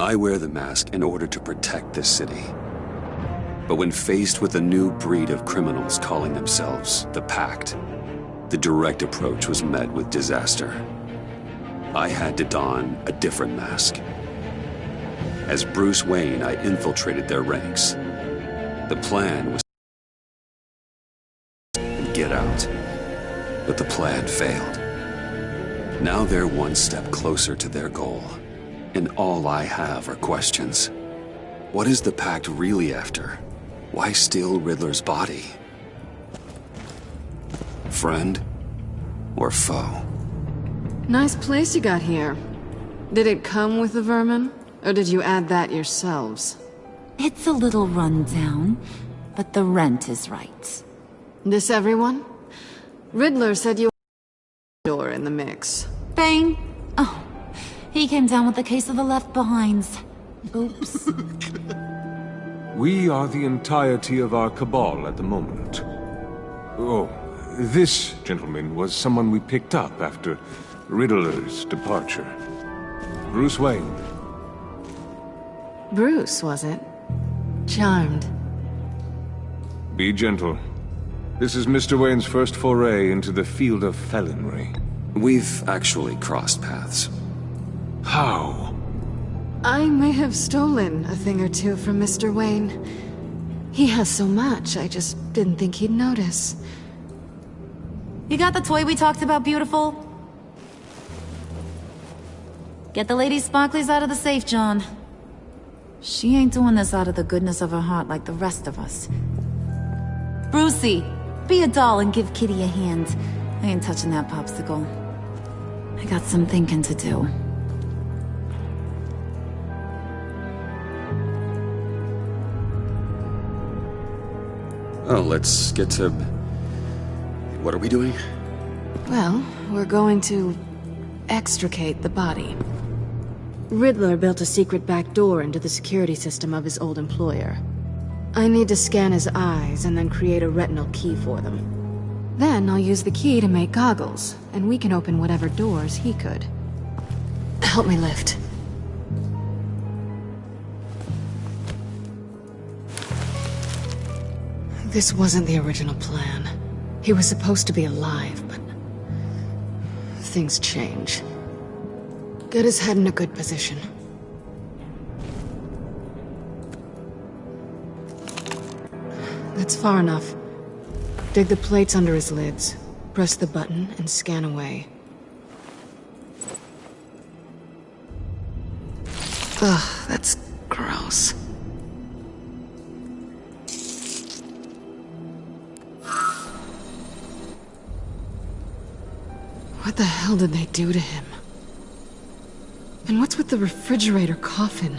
I wear the mask in order to protect this city. But when faced with a new breed of criminals calling themselves the Pact, the direct approach was met with disaster. I had to don a different mask. As Bruce Wayne, I infiltrated their ranks. The plan was to get out, but the plan failed. Now they're one step closer to their goal, and all I have are questions. What is the Pact really after? Why steal Riddler's body? Friend or foe? Nice place you got here. Did it come with the vermin, or did you add that yourselves? It's a little run down, but the rent is right. This everyone? Riddler said you had a door in the mix. Bang! Oh, he came down with a case of the left behinds. Oops. We are the entirety of our cabal at the moment. Oh, this gentleman was someone we picked up after Riddler's departure. Bruce Wayne. Bruce, was it? Charmed. Be gentle. This is Mr. Wayne's first foray into the field of felonry. We've actually crossed paths. How? I may have stolen a thing or two from Mr. Wayne. He has so much, I just didn't think he'd notice. You got the toy we talked about, beautiful? Get the lady sparklies out of the safe, John. She ain't doing this out of the goodness of her heart like the rest of us. Brucey, be a doll and give Kitty a hand. I ain't touching that popsicle. I got some thinking to do. Oh, let's get to... What are we doing? Well, we're going to extricate the body. Riddler built a secret back door into the security system of his old employer. I need to scan his eyes and then create a retinal key for them. Then I'll use the key to make goggles, and we can open whatever doors he could. Help me lift. This wasn't the original plan. He was supposed to be alive, but... things change. Get his head in a good position. That's far enough. Dig the plates under his lids, press the button, and scan away. Ugh, that's gross. What the hell did they do to him? And what's with the refrigerator coffin?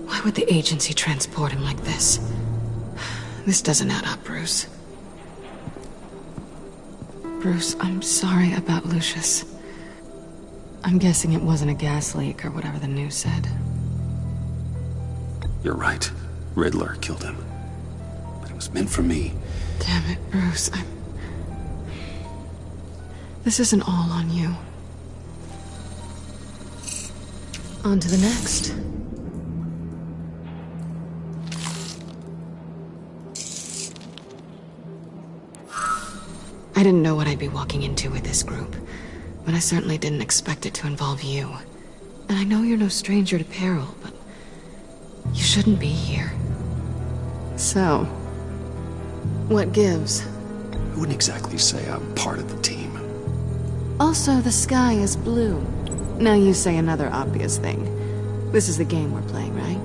Why would the agency transport him like this? This doesn't add up, Bruce. Bruce, I'm sorry about Lucius. I'm guessing it wasn't a gas leak or whatever the news said. You're right. Riddler killed him. But it was meant for me. Damn it, Bruce. This isn't all on you. On to the next. I didn't know what I'd be walking into with this group, but I certainly didn't expect it to involve you. And I know you're no stranger to peril, but you shouldn't be here. So, what gives? I wouldn't exactly say I'm part of the team. Also, the sky is blue. Now you say another obvious thing. This is the game we're playing, right?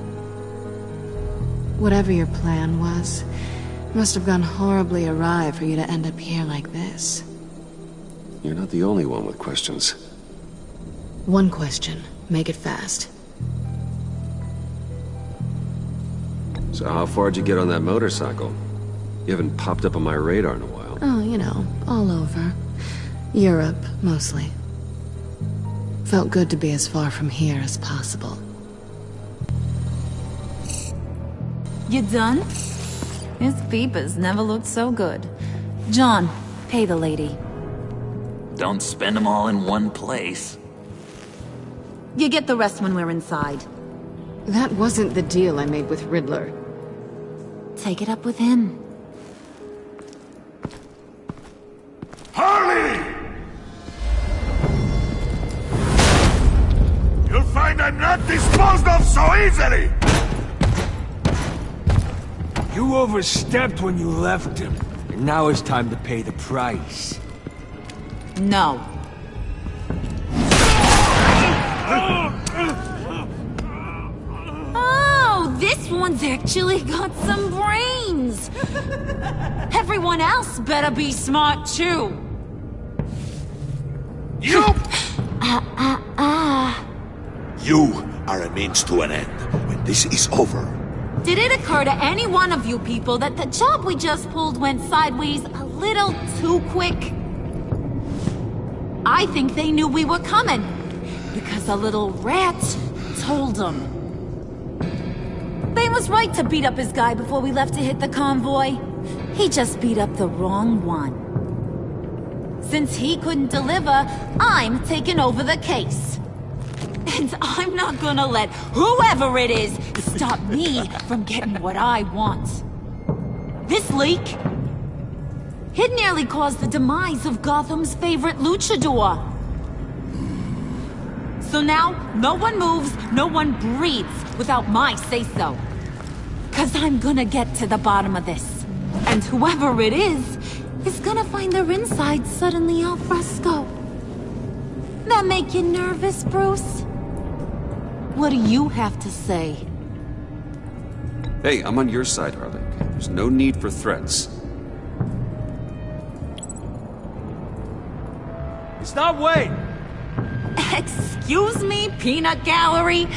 Whatever your plan was, it must have gone horribly awry for you to end up here like this. You're not the only one with questions. One question. Make it fast. So how far'd you get on that motorcycle? You haven't popped up on my radar in a while. Oh, you know, all over. Europe, mostly. Felt good to be as far from here as possible. You done? His peepers never looked so good. John, pay the lady. Don't spend them all in one place. You get the rest when we're inside. That wasn't the deal I made with Riddler. Take it up with him. Harley! You'll find I'm not disposed of so easily! You overstepped when you left him. And now it's time to pay the price. No. Oh, this one's actually got some brains. Everyone else better be smart too. You! You are a means to an end. When this is over, Did it occur to any one of you people that the job we just pulled went sideways a little too quick? I think they knew we were coming, because a little rat told them. Bane was right to beat up his guy before we left to hit the convoy. He just beat up the wrong one. Since he couldn't deliver, I'm taking over the case. And I'm not gonna let whoever it is stop me from getting what I want. This leak, it nearly caused the demise of Gotham's favorite luchador. So now, no one moves, no one breathes without my say-so. 'Cause I'm gonna get to the bottom of this. And whoever it is gonna find their inside suddenly al fresco. That make you nervous, Bruce? What do you have to say? Hey, I'm on your side, Harley. There's no need for threats. Stop waiting! Excuse me, peanut gallery?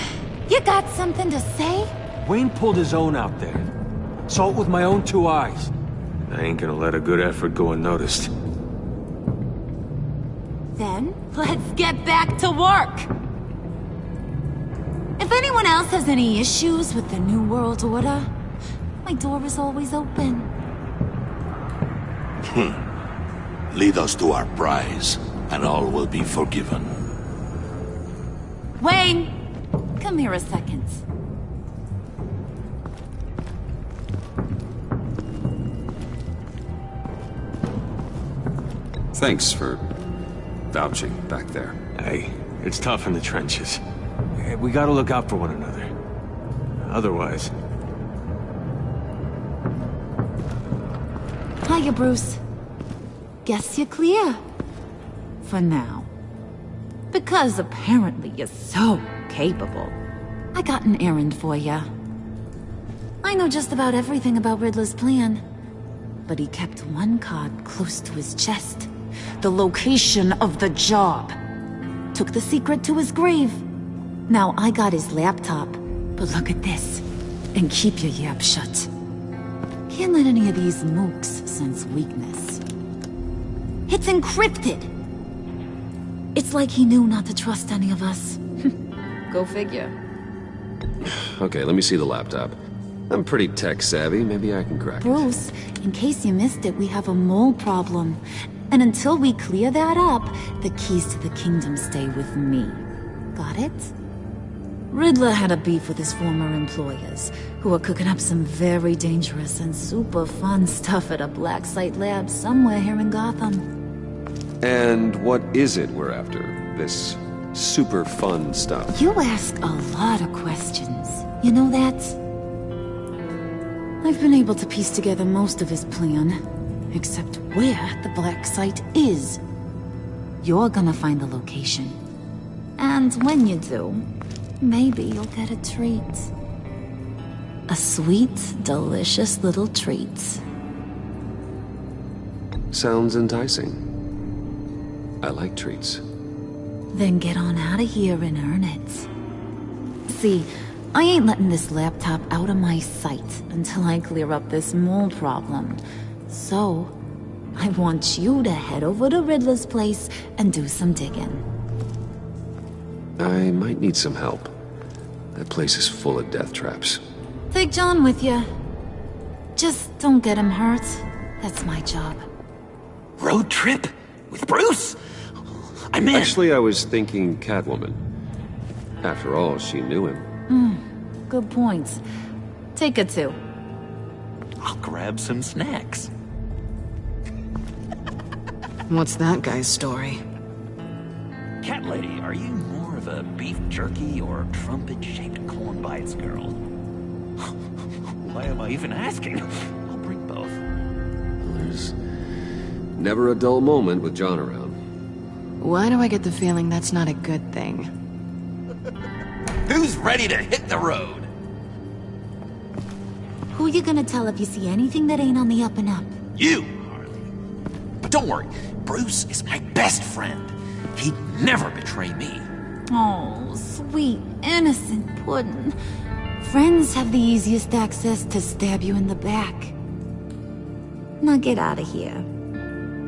You got something to say? Wayne pulled his own out there. Saw it with my own two eyes. I ain't gonna let a good effort go unnoticed. Then, let's get back to work. If anyone else has any issues with the New World Order, my door is always open. lead us to our prize, and all will be forgiven. Wayne, come here a second. Thanks for vouching back there. Hey, it's tough in the trenches. We gotta look out for one another. Otherwise... Hiya, Bruce. Guess you're clear. For now. Because apparently you're so capable. I got an errand for ya. I know just about everything about Riddler's plan. But he kept one card close to his chest. The location of the job. Took the secret to his grave. Now I got his laptop. But look at this. And keep your yap shut. Can't let any of these mooks sense weakness. It's encrypted! It's like he knew not to trust any of us. Go figure. Okay, let me see the laptop. I'm pretty tech savvy, maybe I can crack it. Bruce, in case you missed it, we have a mole problem. And until we clear that up, the keys to the kingdom stay with me. Got it? Riddler had a beef with his former employers, who are cooking up some very dangerous and super fun stuff at a black site lab somewhere here in Gotham. And what is it we're after? This super fun stuff? You ask a lot of questions. You know that? I've been able to piece together most of his plan, except where the black site is. You're gonna find the location. And when you do, maybe you'll get a treat. A sweet, delicious little treat. Sounds enticing. I like treats. Then get on out of here and earn it. See, I ain't letting this laptop out of my sight until I clear up this mole problem. So, I want you to head over to Riddler's place and do some digging. I might need some help. That place is full of death traps. Take John with you. Just don't get him hurt. That's my job. Road trip? With Bruce? I'm in. Actually, I was thinking Catwoman. After all, she knew him. Good points. Take it to. I'll grab some snacks. What's that guy's story? Cat lady, are you more of a beef jerky or trumpet-shaped corn bites girl? Why am I even asking? I'll bring both. There's never a dull moment with John around. Why do I get the feeling that's not a good thing? Who's ready to hit the road? Who you gonna tell if you see anything that ain't on the up and up? You, Harley. But don't worry, Bruce is my best friend. He'd never betray me. Oh, sweet, innocent puddin'. Friends have the easiest access to stab you in the back. Now get out of here.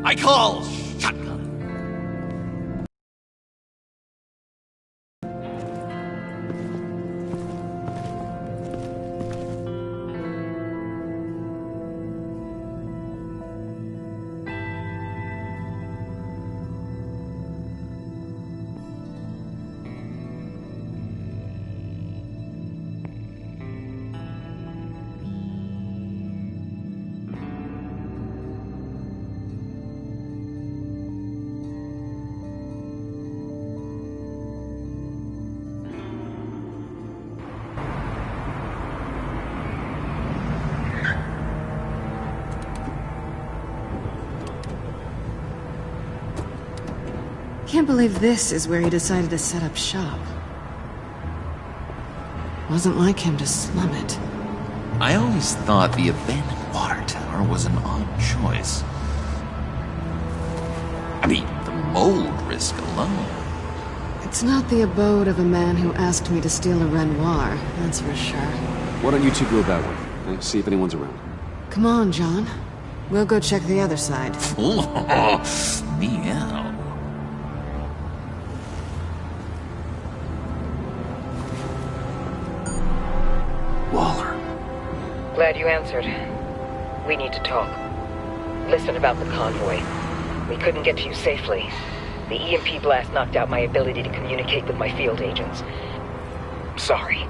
I call shotgun. Can't believe this is where he decided to set up shop. Wasn't like him to slum it. I always thought the abandoned water tower was an odd choice. I mean, the mold risk alone. It's not the abode of a man who asked me to steal a Renoir, that's for sure. Why don't you two go that way? And see if anyone's around. Come on, John. We'll go check the other side. Meow. Glad you answered. We need to talk. Listen about the convoy. We couldn't get to you safely. The EMP blast knocked out my ability to communicate with my field agents. Sorry.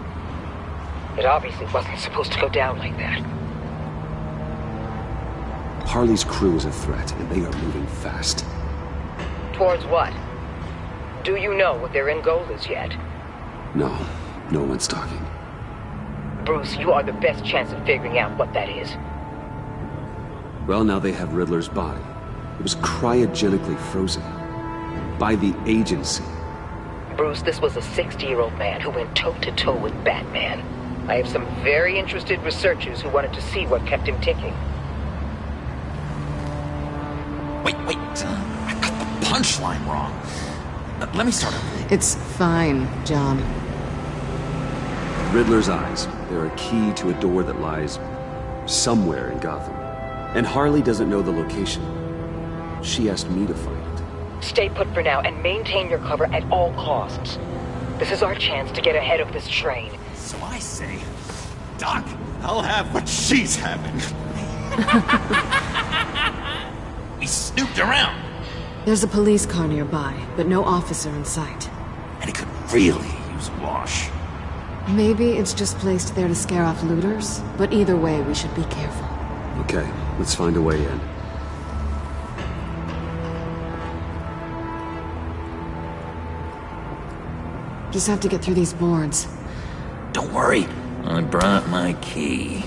It obviously wasn't supposed to go down like that. Harley's crew is a threat, and they are moving fast. Towards what? Do you know what their end goal is yet? No one's talking. Bruce, you are the best chance of figuring out what that is. Well, now they have Riddler's body. It was cryogenically frozen. By the agency. Bruce, this was a 60-year-old man who went toe-to-toe with Batman. I have some very interested researchers who wanted to see what kept him ticking. Wait. I got the punchline wrong. Let me start over. It's fine, John. Riddler's eyes. They're a key to a door that lies somewhere in Gotham. And Harley doesn't know the location. She asked me to find it. Stay put for now and maintain your cover at all costs. This is our chance to get ahead of this train. So I say, Doc, I'll have what she's having. We snooped around. There's a police car nearby, but no officer in sight. And it could really use a wash. Maybe it's just placed there to scare off looters, but either way, we should be careful. Okay, let's find a way in. Just have to get through these boards. Don't worry, I brought my key.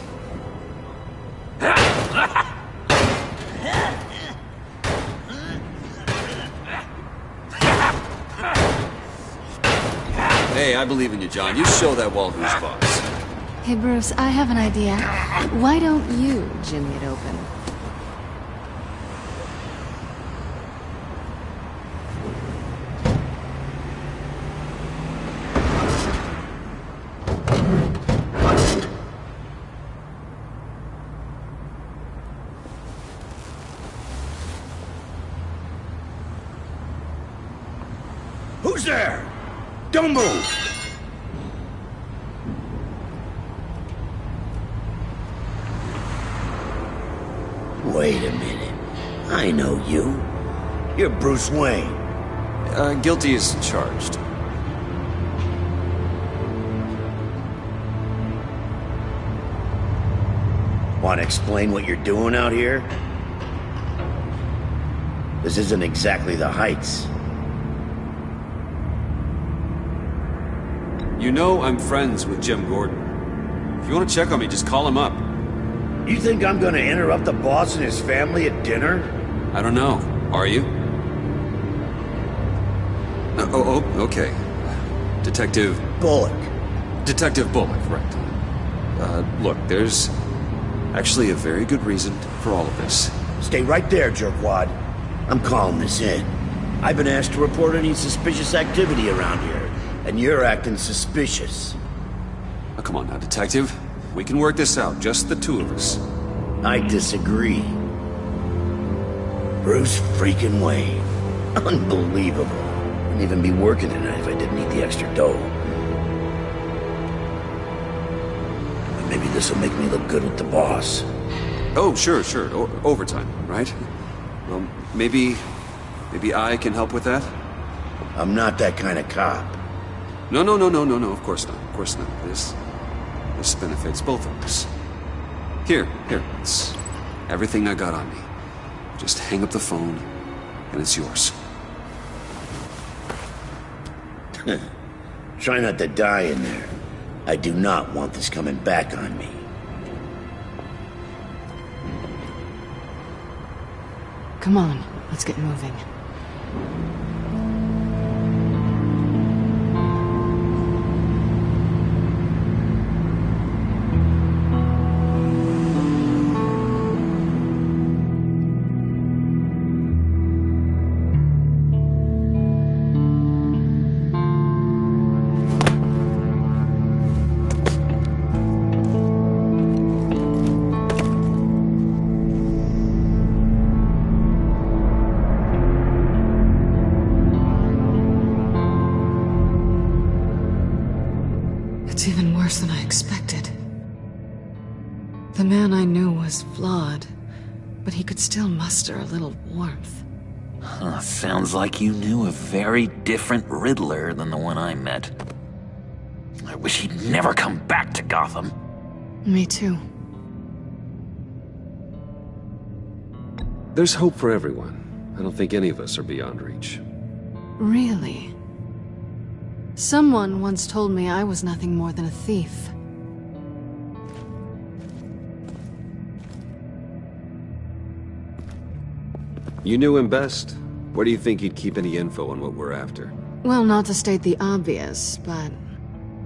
Hey, I believe in you, John. You show that wall who's boss. Hey, Bruce, I have an idea. Why don't you jimmy it open? Who's there? Don't move! Wait a minute. I know you. You're Bruce Wayne. Guilty as charged. Want to explain what you're doing out here? This isn't exactly the Heights. You know I'm friends with Jim Gordon. If you want to check on me, just call him up. You think I'm gonna interrupt the boss and his family at dinner? I don't know. Are you? Okay. Detective... Bullock. Detective Bullock, right. Look, there's actually a very good reason for all of this. Stay right there, jerkwad. I'm calling this in. I've been asked to report any suspicious activity around here, and you're acting suspicious. Oh, come on now, Detective. We can work this out, just the two of us. I disagree. Bruce freaking Wayne. Unbelievable. Wouldn't even be working tonight if I didn't need the extra dough. But maybe this'll make me look good with the boss. Oh, sure. Overtime, right? Well, maybe I can help with that? I'm not that kind of cop. No, of course not. This benefits both of us. Here, it's everything I got on me. Just hang up the phone, and it's yours. Try not to die in there. I do not want this coming back on me. Come on, let's get moving. It's even worse than I expected. The man I knew was flawed, but he could still muster a little warmth. Huh, sounds like you knew a very different Riddler than the one I met. I wish he'd never come back to Gotham. Me too. There's hope for everyone. I don't think any of us are beyond reach. Really? Someone once told me I was nothing more than a thief. You knew him best. Where do you think he'd keep any info on what we're after? Well, not to state the obvious, but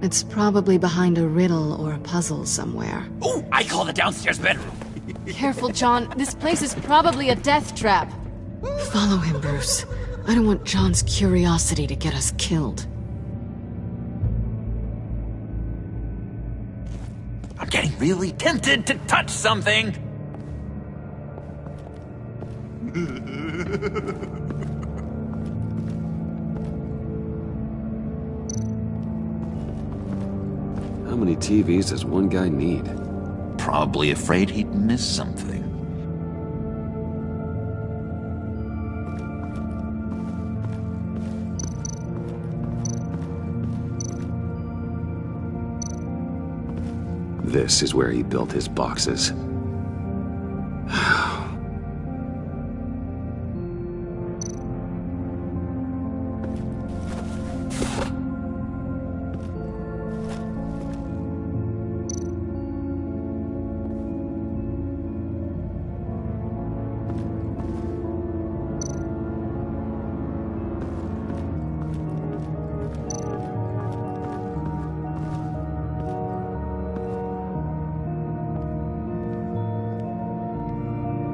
it's probably behind a riddle or a puzzle somewhere. Ooh, I call the downstairs bedroom. Careful, John. This place is probably a death trap. Follow him, Bruce. I don't want John's curiosity to get us killed. I'm getting really tempted to touch something. How many TVs does one guy need? Probably afraid he'd miss something. This is where he built his boxes.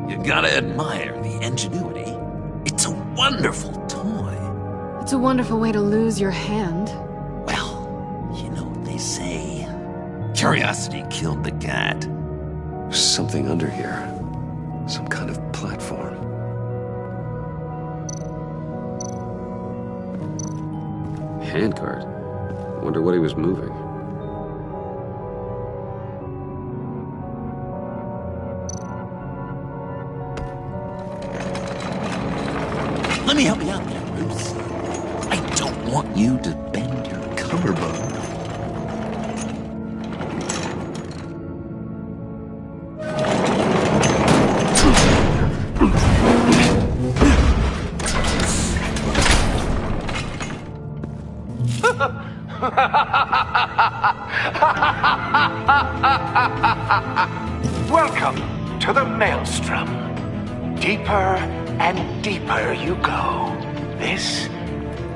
You gotta admire the ingenuity. It's a wonderful toy. It's a wonderful way to lose your hand. Well, you know what they say. Curiosity killed the cat. There's something under here. Some kind of platform. Handcart. Wonder what he was moving. Let me help you out there, Bruce. I don't want you to bend your collarbone. Welcome to the Maelstrom. Deeper and deeper you go. This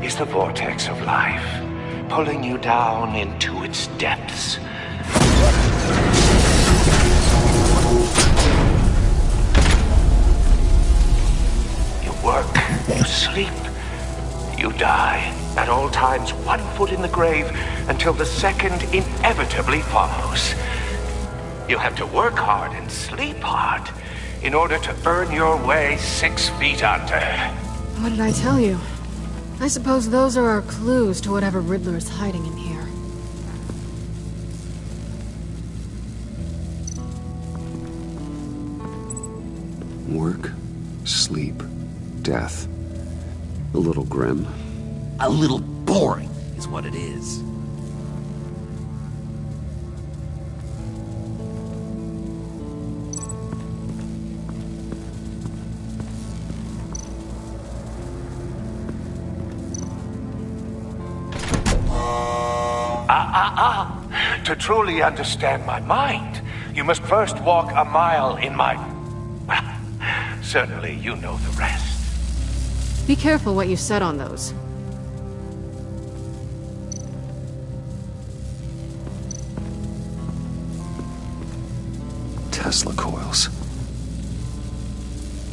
is the vortex of life, pulling you down into its depths. You work, you sleep, you die. At all times, 1 foot in the grave until the second inevitably follows. You have to work hard and sleep hard in order to earn your way 6 feet under. What did I tell you? I suppose those are our clues to whatever Riddler is hiding in here. Work, sleep, death. A little grim. A little boring is what it is. To truly understand my mind, you must first walk a mile in my... Well, certainly you know the rest. Be careful what you said on those. Tesla coils.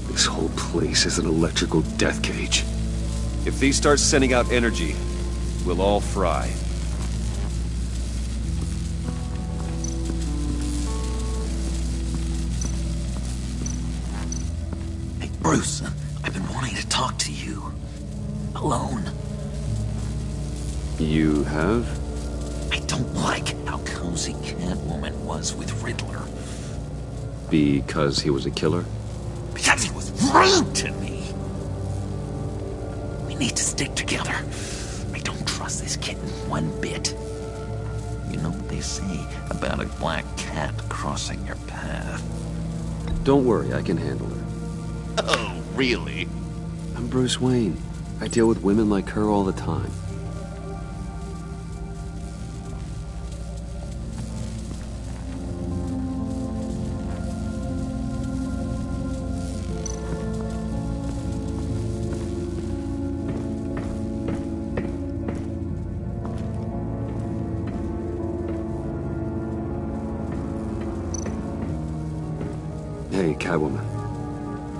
This whole place is an electrical death cage. If these start sending out energy, we'll all fry. Hey, Bruce, I've been wanting to talk to you. Alone. You have? I don't like how cozy Catwoman was with Riddler. Because he was a killer? Because he was rude to me! We need to stick together. I don't trust this kitten one bit. You know what they say about a black cat crossing your path? Don't worry, I can handle her. Oh, really? I'm Bruce Wayne. I deal with women like her all the time. Hey, Catwoman.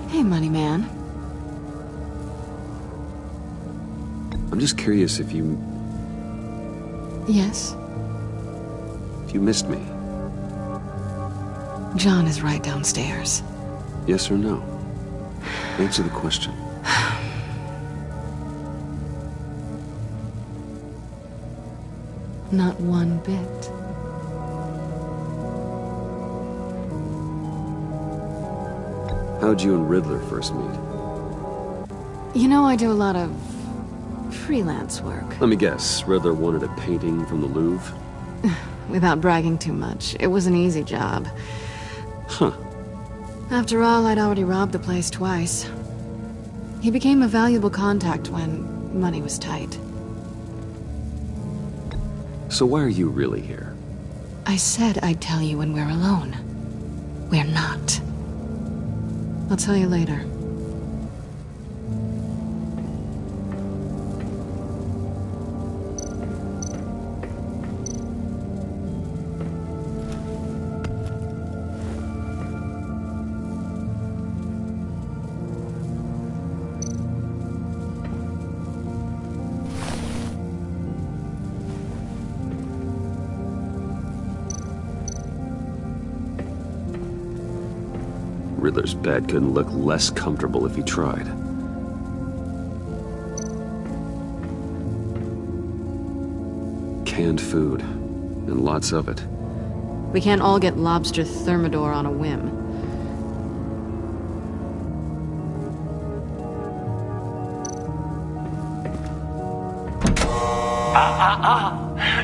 Hey, Money Man. I'm just curious if you Yes? missed me. John is right downstairs. Yes or no? Answer the question. Not one bit. How'd you and Riddler first meet? You know, I do a lot of freelance work. Let me guess, Riddler wanted a painting from the Louvre? Without bragging too much, it was an easy job. Huh. After all, I'd already robbed the place twice. He became a valuable contact when money was tight. So why are you really here? I said I'd tell you when we're alone. We're not. I'll tell you later. Riddler's bed couldn't look less comfortable if he tried. Canned food, and lots of it. We can't all get lobster thermidor on a whim.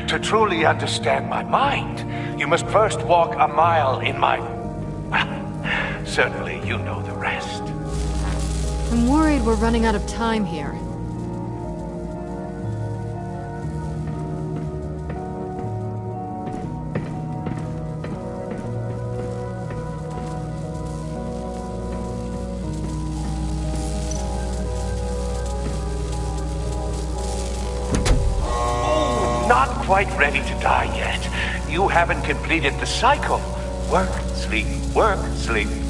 To truly understand my mind, you must first walk a mile in my... Well, certainly you know the rest. I'm worried we're running out of time here. quite ready to die yet. You haven't completed the cycle. Work, sleep,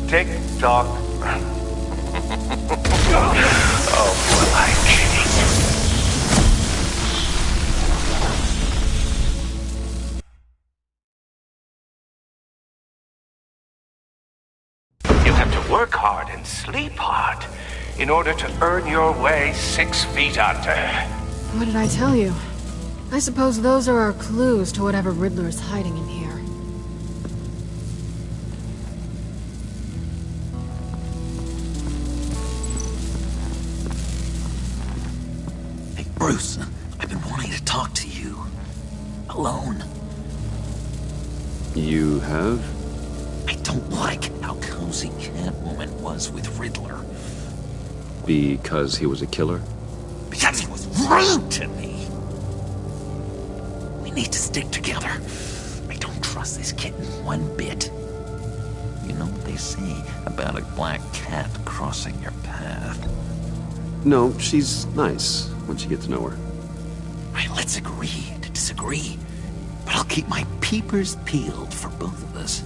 tick, tock. Oh, boy, I'm kidding. You have to work hard and sleep hard in order to earn your way 6 feet under. What did I tell you? I suppose those are our clues to whatever Riddler is hiding in here. Hey, Bruce, I've been wanting to talk to you. Alone. You have? I don't like how cozy Catwoman was with Riddler. Because he was a killer? Because he was rude to me. We need to stick together. I don't trust this kitten one bit. You know what they say about a black cat crossing your path? No, she's nice once you get to know her. Right, let's agree to disagree. But I'll keep my peepers peeled for both of us.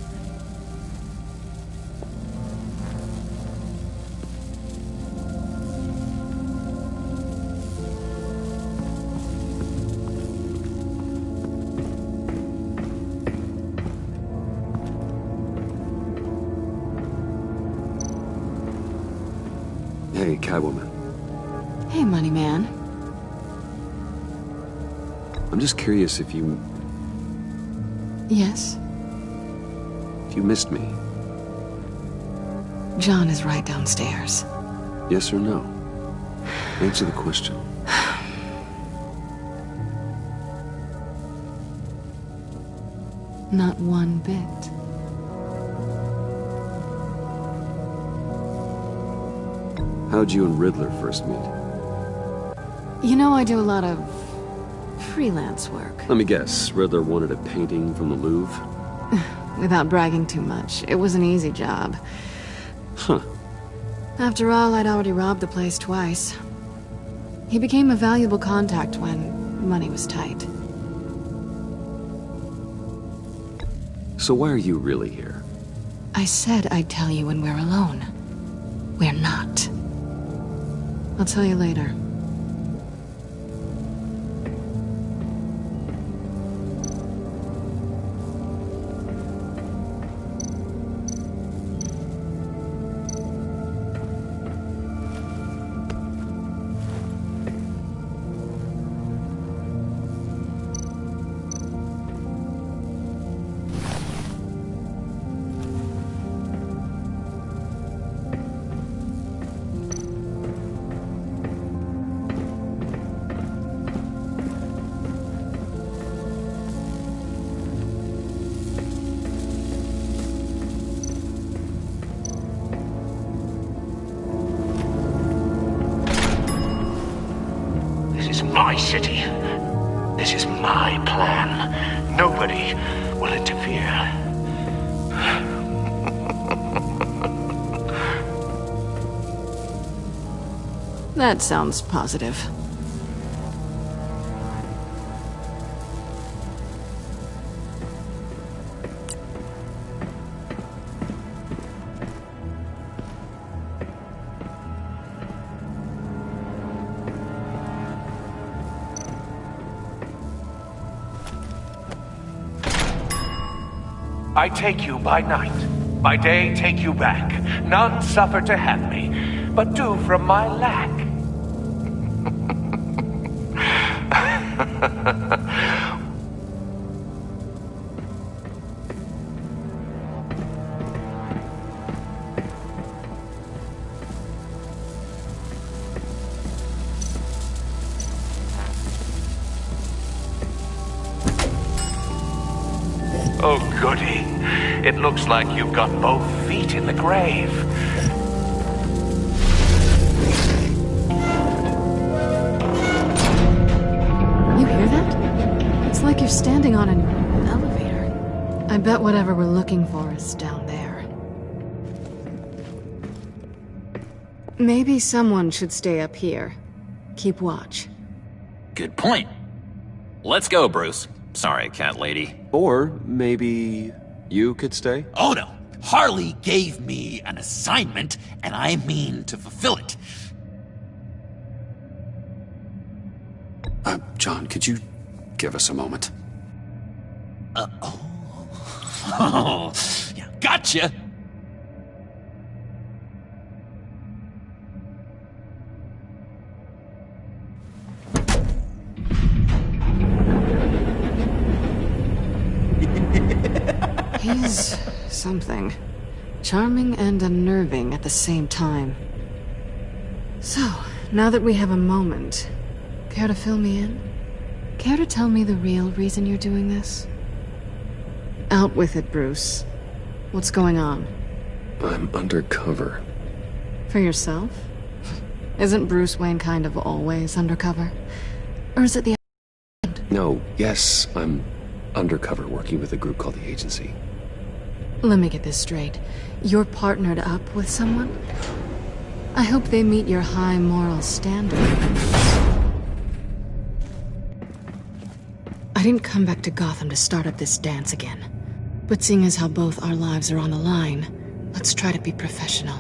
Hey, Catwoman. Hey, Money Man. I'm just curious if you Yes? missed me. John is right downstairs. Yes or no? Answer the question. Not one bit. How'd you and Riddler first meet? You know, I do a lot of freelance work. Let me guess, Riddler wanted a painting from the Louvre? Without bragging too much, it was an easy job. Huh. After all, I'd already robbed the place twice. He became a valuable contact when money was tight. So why are you really here? I said I'd tell you when we're alone. We're not. I'll tell you later. My city. This is my plan. Nobody will interfere. That sounds positive. I take you by night. By day, take you back. None suffer to have me, but do from my lack. Oh, goody. It looks like you've got both feet in the grave. You hear that? It's like you're standing on an elevator. I bet whatever we're looking for is down there. Maybe someone should stay up here. Keep watch. Good point. Let's go, Bruce. Sorry, cat lady. Or maybe you could stay? Oh no! Harley gave me an assignment, and I mean to fulfill it. John, could you give us a moment? Oh, yeah, gotcha! He's something. Charming and unnerving at the same time. So, now that we have a moment, care to fill me in? Care to tell me the real reason you're doing this? Out with it, Bruce. What's going on? I'm undercover. For yourself? Isn't Bruce Wayne kind of always undercover? Or is it the... No, yes, I'm undercover working with a group called the Agency. Let me get this straight. You're partnered up with someone? I hope they meet your high moral standard. I didn't come back to Gotham to start up this dance again. But seeing as how both our lives are on the line, let's try to be professional.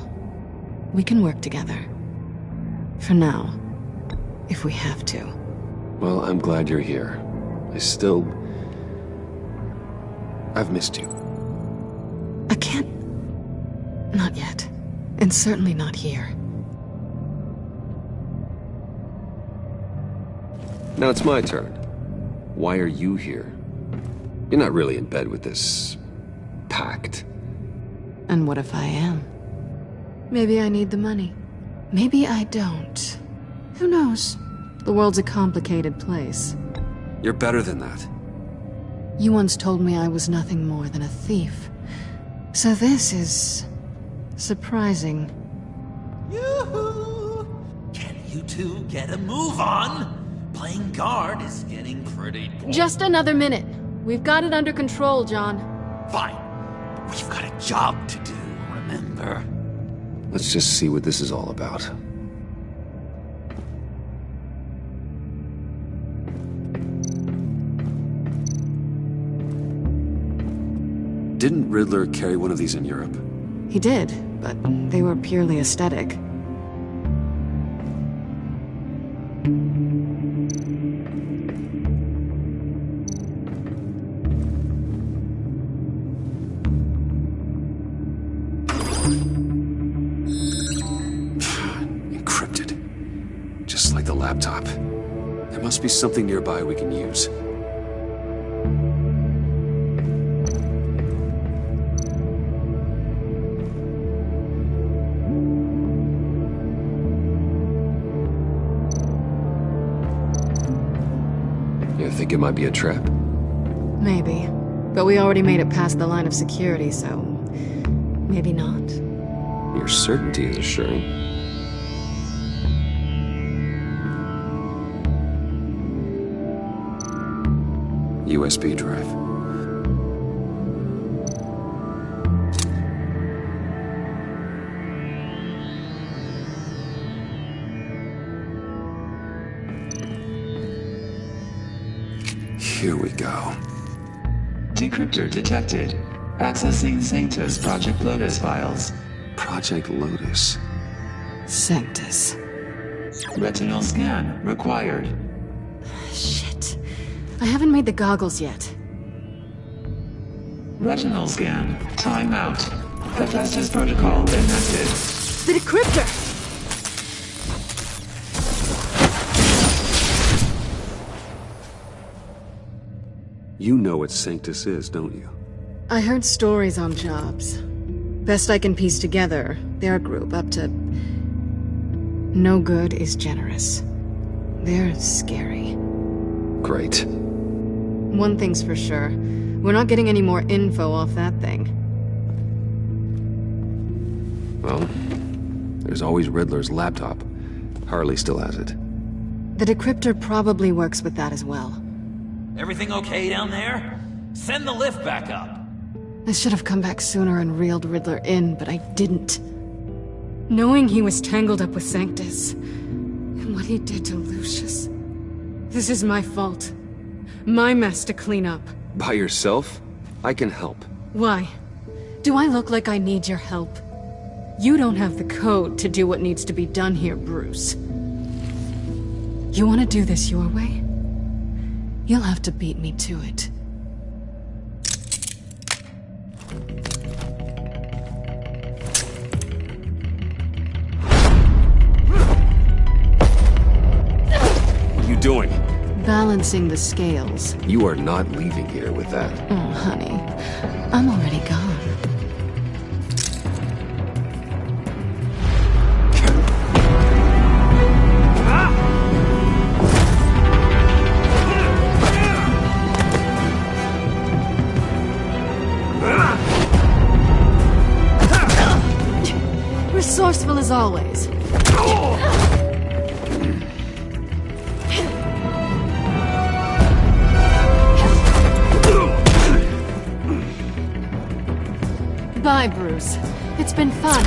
We can work together. For now. If we have to. Well, I'm glad you're here. I've missed you. I can't... Not yet. And certainly not here. Now it's my turn. Why are you here? You're not really in bed with this... pact. And what if I am? Maybe I need the money. Maybe I don't. Who knows? The world's a complicated place. You're better than that. You once told me I was nothing more than a thief. So this is... surprising. Yoo-hoo! Can you two get a move on? Playing guard is getting pretty boring. Just another minute. We've got it under control, John. Fine. But we've got a job to do, remember? Let's just see what this is all about. Didn't Riddler carry one of these in Europe? He did, but they were purely aesthetic. Encrypted. Just like the laptop. There must be something nearby we can use. You think it might be a trap? Maybe. But we already made it past the line of security, so... maybe not. Your certainty is assuring. USB drive. Here we go. Decryptor detected. Accessing Sanctus Project Lotus files. Project Lotus. Sanctus. Retinal scan required. Shit. I haven't made the goggles yet. Retinal scan. Timeout. Hephaestus protocol enacted. The decryptor! You know what Sanctus is, don't you? I heard stories on jobs. Best I can piece together, they're a group up to... no good is generous. They're scary. Great. One thing's for sure. We're not getting any more info off that thing. Well, there's always Riddler's laptop. Harley still has it. The decryptor probably works with that as well. Everything okay down there? Send the lift back up. I should have come back sooner and reeled Riddler in, but I didn't. Knowing he was tangled up with Sanctus, and what he did to Lucius. This is my fault. My mess to clean up. By yourself? I can help. Why? Do I look like I need your help? You don't have the code to do what needs to be done here, Bruce. You want to do this your way? You'll have to beat me to it. What are you doing? Balancing the scales. You are not leaving here with that. Oh, honey. I'm already gone. Resourceful as always. Bye, Bruce. It's been fun.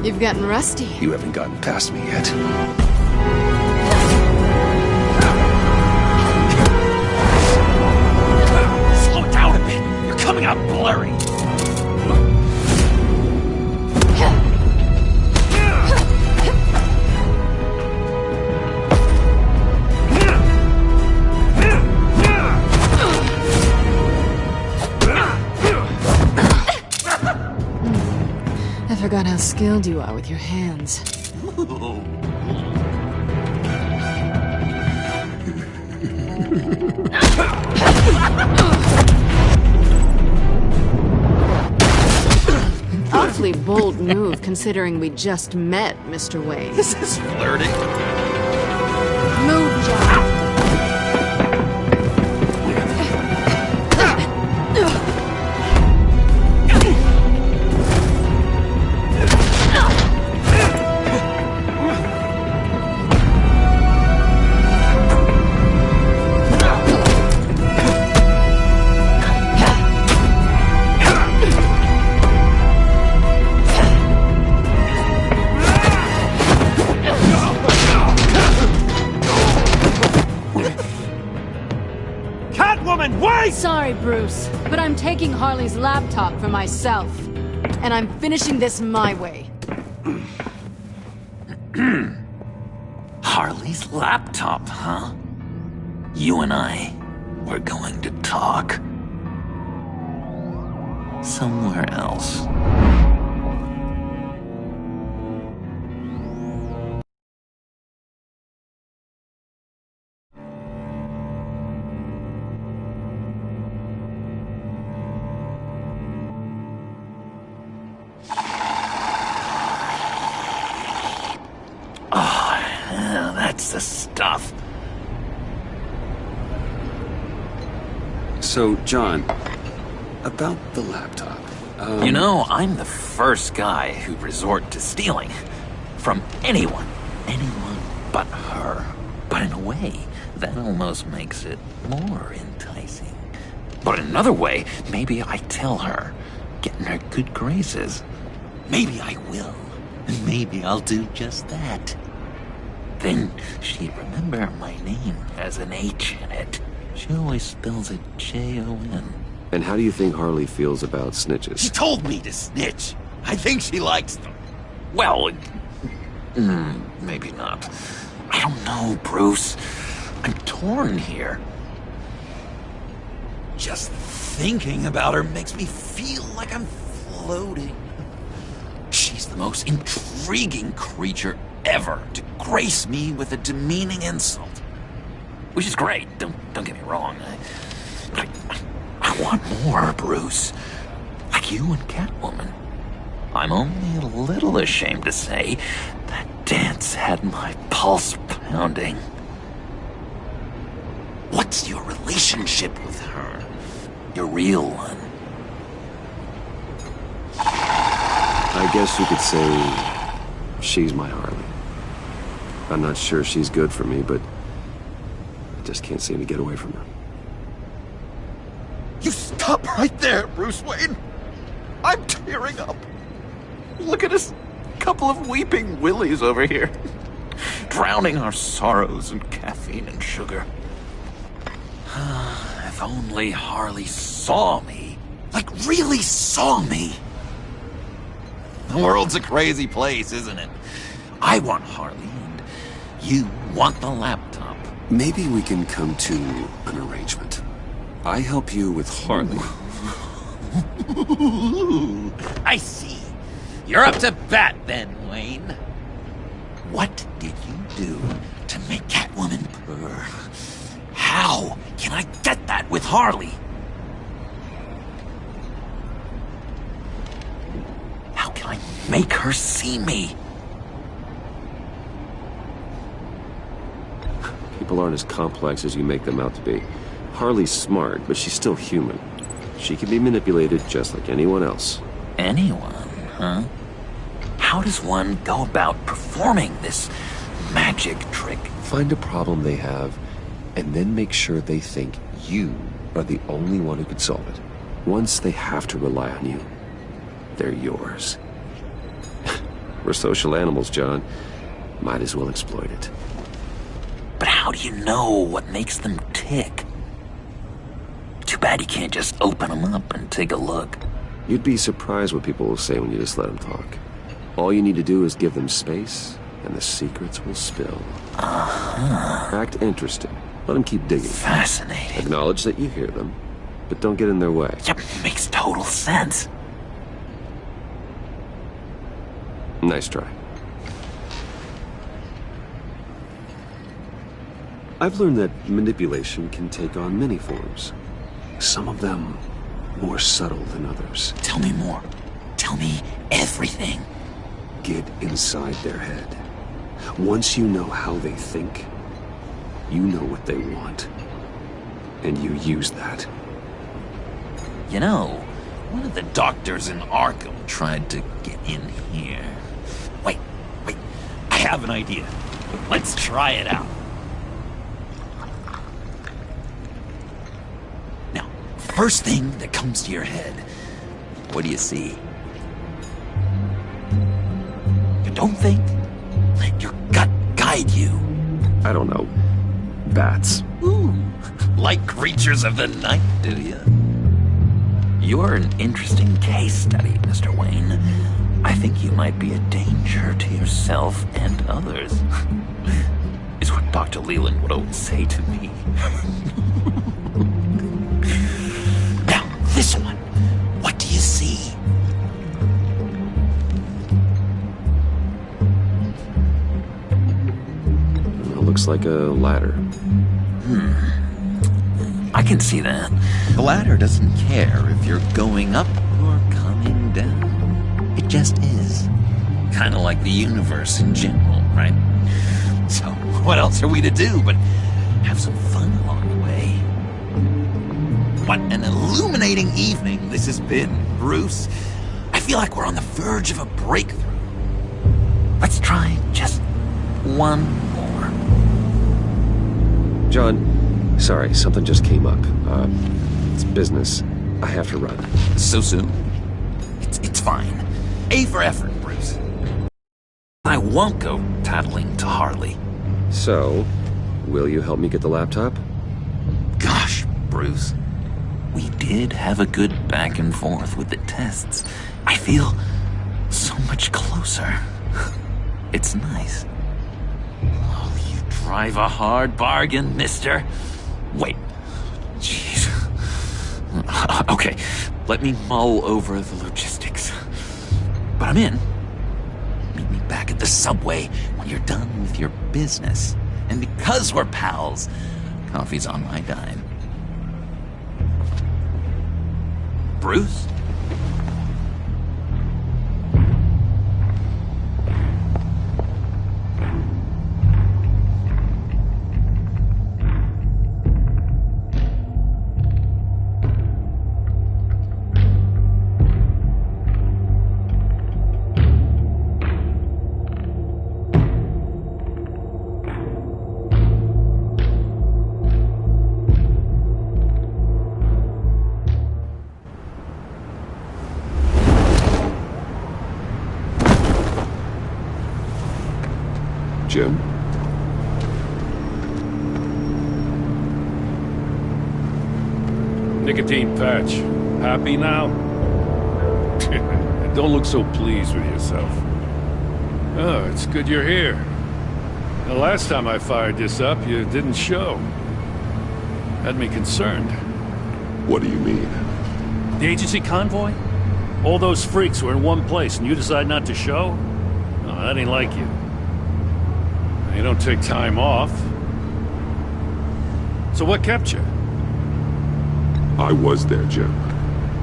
You've gotten rusty. You haven't gotten past me yet. Slow down a bit. You're coming out blurry. I forgot how skilled you are with your hands. Awfully bold move considering we just met, Mr. Wayne. This is flirting. Move, John. Sorry, Bruce, but I'm taking Harley's laptop for myself. And I'm finishing this my way. Harley's laptop, huh? You and I, we're going to talk. Somewhere else. That's the stuff. So, John, about the laptop. You know, I'm the first guy who'd resort to stealing. From anyone. Anyone but her. But in a way, that almost makes it more enticing. But in another way, maybe I tell her, get in her good graces. Maybe I will. And maybe I'll do just that. Then she'd remember my name has an H in it. She always spells it Jon. And how do you think Harley feels about snitches? She told me to snitch. I think she likes them. Well, maybe not. I don't know, Bruce. I'm torn here. Just thinking about her makes me feel like I'm floating. She's the most intriguing creature ever to grace me with a demeaning insult. Which is great, don't get me wrong. I want more, Bruce. Like you and Catwoman. I'm only a little ashamed to say that dance had my pulse pounding. What's your relationship with her? Your real one? I guess you could say she's my Harley. I'm not sure she's good for me, but I just can't seem to get away from her. You stop right there, Bruce Wayne! I'm tearing up. Look at us, couple of weeping willies over here. Drowning our sorrows in caffeine and sugar. If only Harley saw me. Like, really saw me. The world's a crazy place, isn't it? I want Harley, and you want the laptop. Maybe we can come to an arrangement. I help you with Harley. I see. You're up to bat then, Wayne. What did you do to make Catwoman purr? How can I get that with Harley? How can I make her see me? People aren't as complex as you make them out to be. Harley's smart, but she's still human. She can be manipulated just like anyone else. Anyone, huh? How does one go about performing this magic trick? Find a problem they have, and then make sure they think you are the only one who could solve it. Once they have to rely on you, they're yours. We're social animals, John. Might as well exploit it. But how do you know what makes them tick? Too bad you can't just open them up and take a look. You'd be surprised what people will say when you just let them talk. All you need to do is give them space, and the secrets will spill. Act interested. Let them keep digging. Fascinating. Acknowledge that you hear them, but don't get in their way. Yep, makes total sense. Nice try. I've learned that manipulation can take on many forms. Some of them more subtle than others. Tell me more. Tell me everything. Get inside their head. Once you know how they think, you know what they want. And you use that. You know, one of the doctors in Arkham tried to get in here. Wait. I have an idea. Let's try it out. Now, first thing that comes to your head, what do you see? Don't think. Let your gut guide you. I don't know. Bats. Ooh, like creatures of the night, do you? You're an interesting case study, Mr. Wayne. I think you might be a danger to yourself and others. Is what Dr. Leland would always say to me. Now, this one. What do you see? Looks like a ladder. I can see that. The ladder doesn't care if you're going up or coming down. It just is. Kind of like the universe in general, right? So, what else are we to do but have some fun along the way? What an illuminating evening this has been, Bruce. I feel like we're on the verge of a breakthrough. Let's try just one more. John, sorry, something just came up. It's business. I have to run. So soon? It's fine. A for effort, Bruce. I won't go tattling to Harley. So, will you help me get the laptop? Gosh, Bruce. We did have a good back and forth with the tests. I feel so much closer. It's nice. Drive a hard bargain, mister. Wait. Jeez. Okay, let me mull over the logistics. But I'm in. Meet me back at the subway when you're done with your business. And because we're pals, coffee's on my dime. Bruce? Nicotine patch. Happy now? Don't look so pleased with yourself. Oh, it's good you're here. The last time I fired this up, you didn't show. Had me concerned. What do you mean? The agency convoy? All those freaks were in one place and you decide not to show? No, that ain't like you. You don't take time off. So what kept you? I was there, Jim.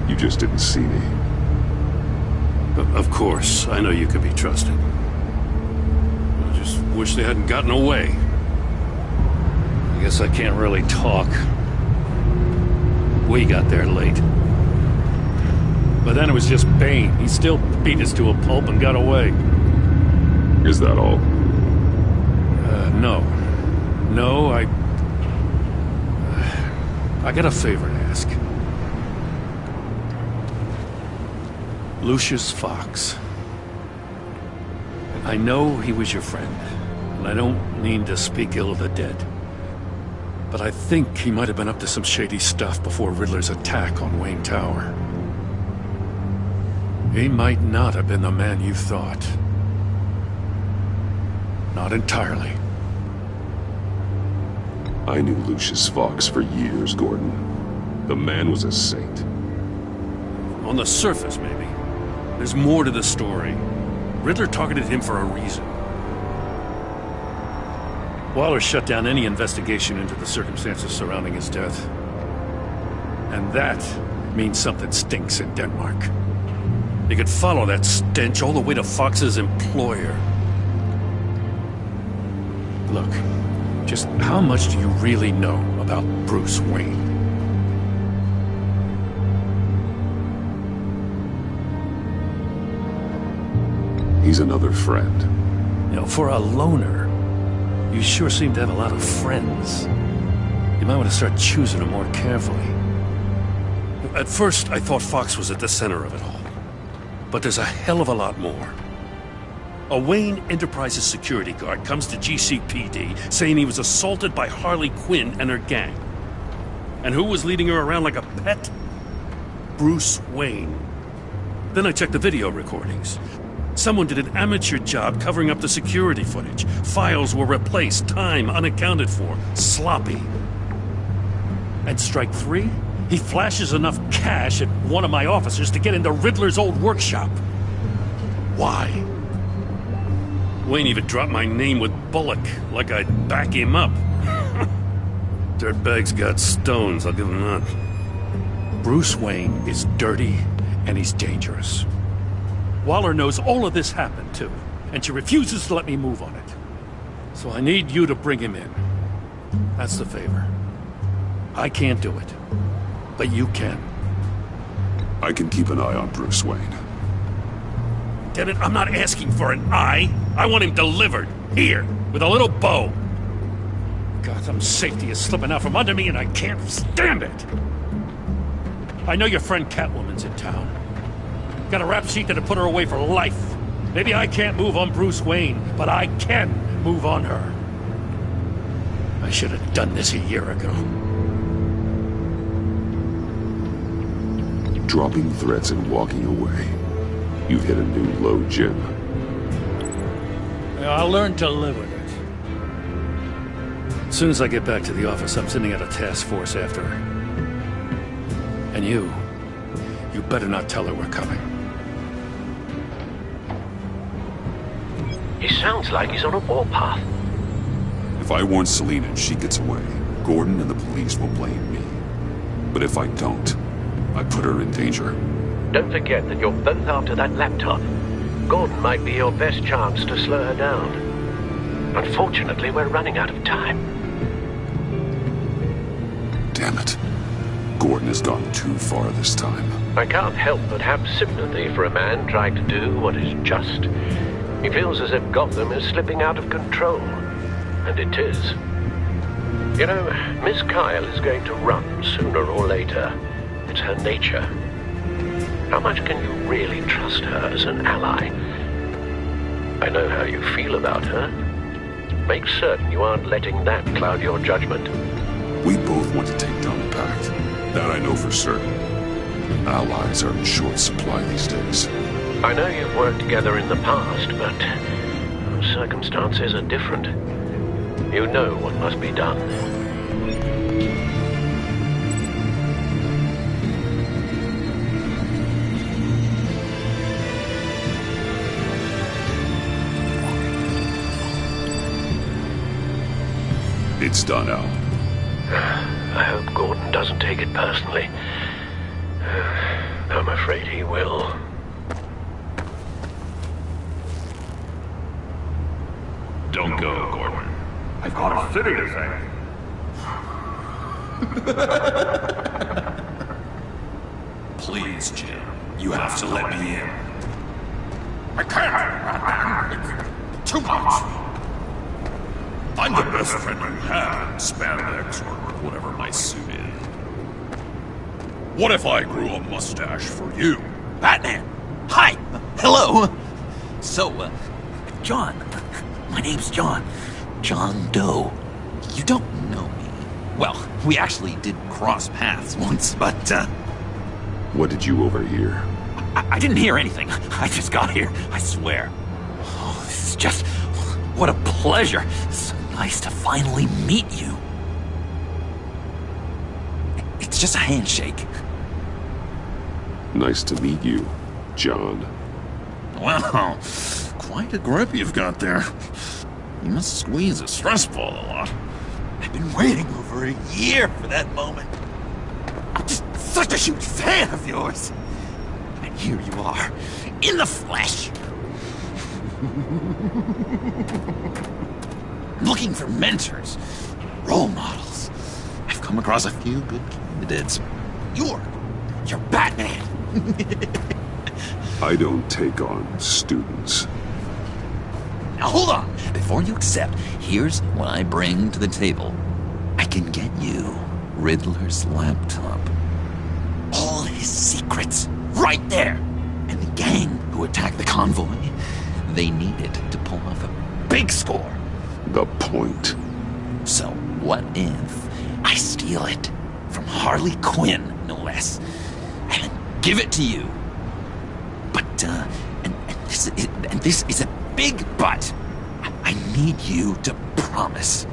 You just didn't see me. Of course, I know you could be trusted. I just wish they hadn't gotten away. I guess I can't really talk. We got there late. But then it was just Bane. He still beat us to a pulp and got away. Is that all? No. No, I got a favor to ask. Lucius Fox. I know he was your friend, and I don't mean to speak ill of the dead. But I think he might have been up to some shady stuff before Riddler's attack on Wayne Tower. He might not have been the man you thought. Not entirely. I knew Lucius Fox for years, Gordon. The man was a saint. On the surface, maybe. There's more to the story. Riddler targeted him for a reason. Waller shut down any investigation into the circumstances surrounding his death. And that means something stinks in Denmark. You could follow that stench all the way to Fox's employer. Look, just how much do you really know about Bruce Wayne? He's another friend. You know, for a loner, you sure seem to have a lot of friends. You might want to start choosing them more carefully. At first, I thought Fox was at the center of it all. But there's a hell of a lot more. A Wayne Enterprises security guard comes to GCPD saying he was assaulted by Harley Quinn and her gang. And who was leading her around like a pet? Bruce Wayne. Then I checked the video recordings. Someone did an amateur job covering up the security footage. Files were replaced, time unaccounted for, sloppy. At strike 3, he flashes enough cash at one of my officers to get into Riddler's old workshop. Why? Wayne even dropped my name with Bullock, like I'd back him up. Dirtbag's got stones, I'll give him that. Bruce Wayne is dirty, and he's dangerous. Waller knows all of this happened, too, and she refuses to let me move on it. So I need you to bring him in. That's the favor. I can't do it, but you can. I can keep an eye on Bruce Wayne. Damn it, I'm not asking for an eye. I want him delivered, here, with a little bow. God, some safety is slipping out from under me and I can't stand it. I know your friend Catwoman's in town. Got a rap sheet that'd put her away for life. Maybe I can't move on Bruce Wayne, but I can move on her. I should have done this a year ago. Dropping threats and walking away. You've hit a new low, Jim. I'll learn to live with it. As soon as I get back to the office, I'm sending out a task force after her. And you better not tell her we're coming. He sounds like he's on a warpath. If I warn Selina and she gets away, Gordon and the police will blame me. But if I don't, I put her in danger. Don't forget that you're both after that laptop. Gordon might be your best chance to slow her down. Unfortunately, we're running out of time. Damn it. Gordon has gone too far this time. I can't help but have sympathy for a man trying to do what is just. He feels as if Gotham is slipping out of control. And it is. You know, Miss Kyle is going to run sooner or later. It's her nature. How much can you really trust her as an ally? I know how you feel about her. Make certain you aren't letting that cloud your judgment. We both want to take down the Pact. That I know for certain. Allies are in short supply these days. I know you've worked together in the past, but circumstances are different. You know what must be done. It's done, Al. I hope Gordon doesn't take it personally. I'm afraid he will. Don't go, Gordon. I've got a city to save. Please, Jim. You have to let me in. I can't! It's too much! I'm the best friend you have in spandex or whatever my suit is. What if I grew a mustache for you? Batman! Hi! Hello! So, John. My name's John. John Doe. You don't know me. Well, we actually did cross paths once, but, What did you overhear? I didn't hear anything. I just got here, I swear. Oh, this is just... What a pleasure. So nice to finally meet you. It's just a handshake. Nice to meet you, John. Wow, quite a grip you've got there. You must squeeze a stress ball a lot. I've been waiting over a year for that moment. I'm just such a huge fan of yours. And here you are, in the flesh. Looking for mentors, role models. I've come across a few good candidates. You're Batman. I don't take on students. Now hold on. Before you accept, here's what I bring to the table. I can get you Riddler's laptop. All his secrets, right there. And the gang who attacked the convoy, they need it to pull off a big score. The point. So what if I steal it from Harley Quinn, no less, and then give it to you? But, and this is a big but. I need you to promise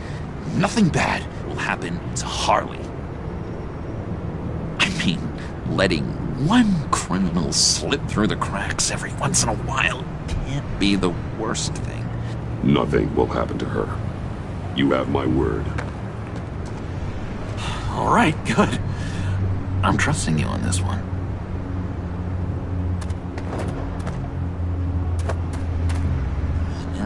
nothing bad will happen to Harley. I mean, letting one criminal slip through the cracks every once in a while can't be the worst thing. Nothing will happen to her. You have my word. All right, good. I'm trusting you on this one.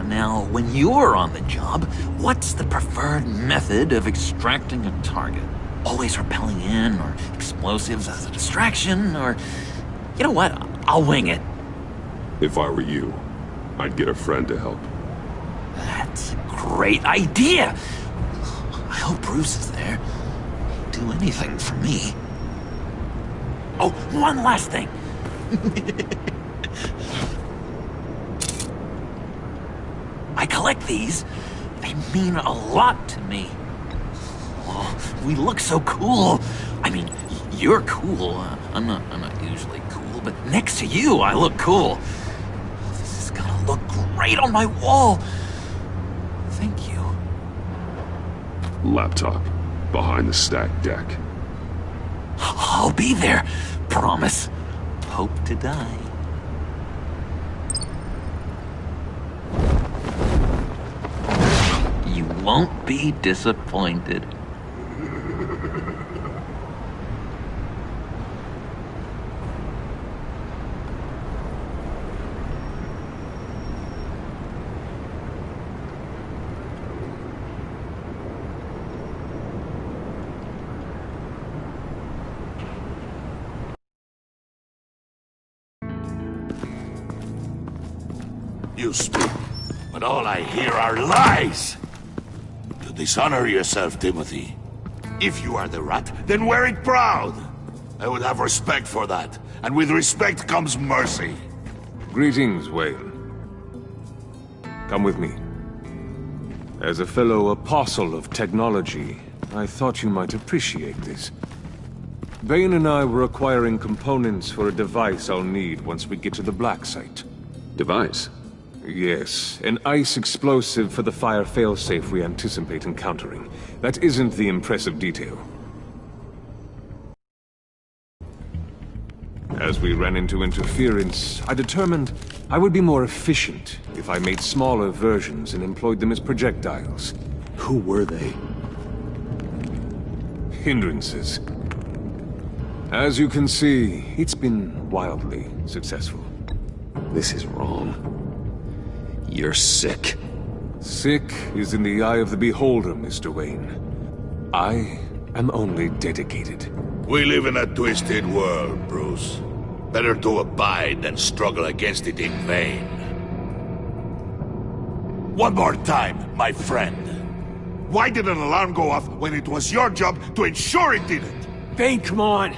Now, when you're on the job, what's the preferred method of extracting a target? Always rappelling in, or explosives as a distraction, or... You know what? I'll wing it. If I were you, I'd get a friend to help. That's a great idea! I hope Bruce is there. He'd do anything for me. Oh, one last thing. I collect these. They mean a lot to me. Oh, we look so cool. I mean, you're cool. I'm not usually cool, but next to you, I look cool. This is gonna look great on my wall. Thank you. Laptop. Behind the stacked deck. I'll be there. Promise. Hope to die. You won't be disappointed. You speak, but all I hear are lies! You dishonor yourself, Timothy. If you are the rat, then wear it proud! I would have respect for that, and with respect comes mercy. Greetings, Wayne. Come with me. As a fellow apostle of technology, I thought you might appreciate this. Bane and I were acquiring components for a device I'll need once we get to the Black Site. Device? Yes, an ice explosive for the fire failsafe we anticipate encountering. That isn't the impressive detail. As we ran into interference, I determined I would be more efficient if I made smaller versions and employed them as projectiles. Who were they? Hindrances. As you can see, it's been wildly successful. This is wrong. You're sick. Sick is in the eye of the beholder, Mr. Wayne. I am only dedicated. We live in a twisted world, Bruce. Better to abide than struggle against it in vain. One more time, my friend. Why did an alarm go off when it was your job to ensure it didn't? Bane, come on!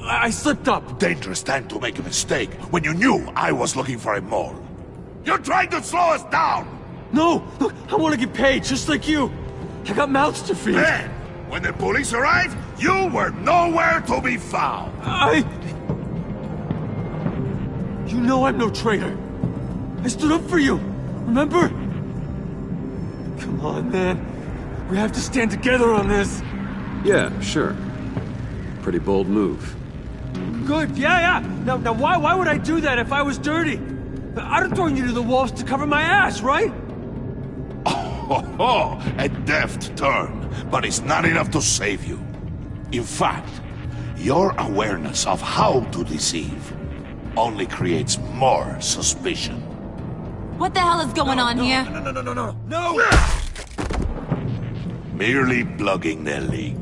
I slipped up! Dangerous time to make a mistake when you knew I was looking for a mole. You're trying to slow us down! No! Look, I want to get paid, just like you! I got mouths to feed! Then, when the police arrived, you were nowhere to be found! You know I'm no traitor! I stood up for you, remember? Come on, man. We have to stand together on this! Yeah, sure. Pretty bold move. Good, yeah. Now why would I do that if I was dirty? I'd have thrown you to the wolves to cover my ass, right? Oh, a deft turn, but it's not enough to save you. In fact, your awareness of how to deceive only creates more suspicion. What the hell is going on here? No! Merely plugging the leak.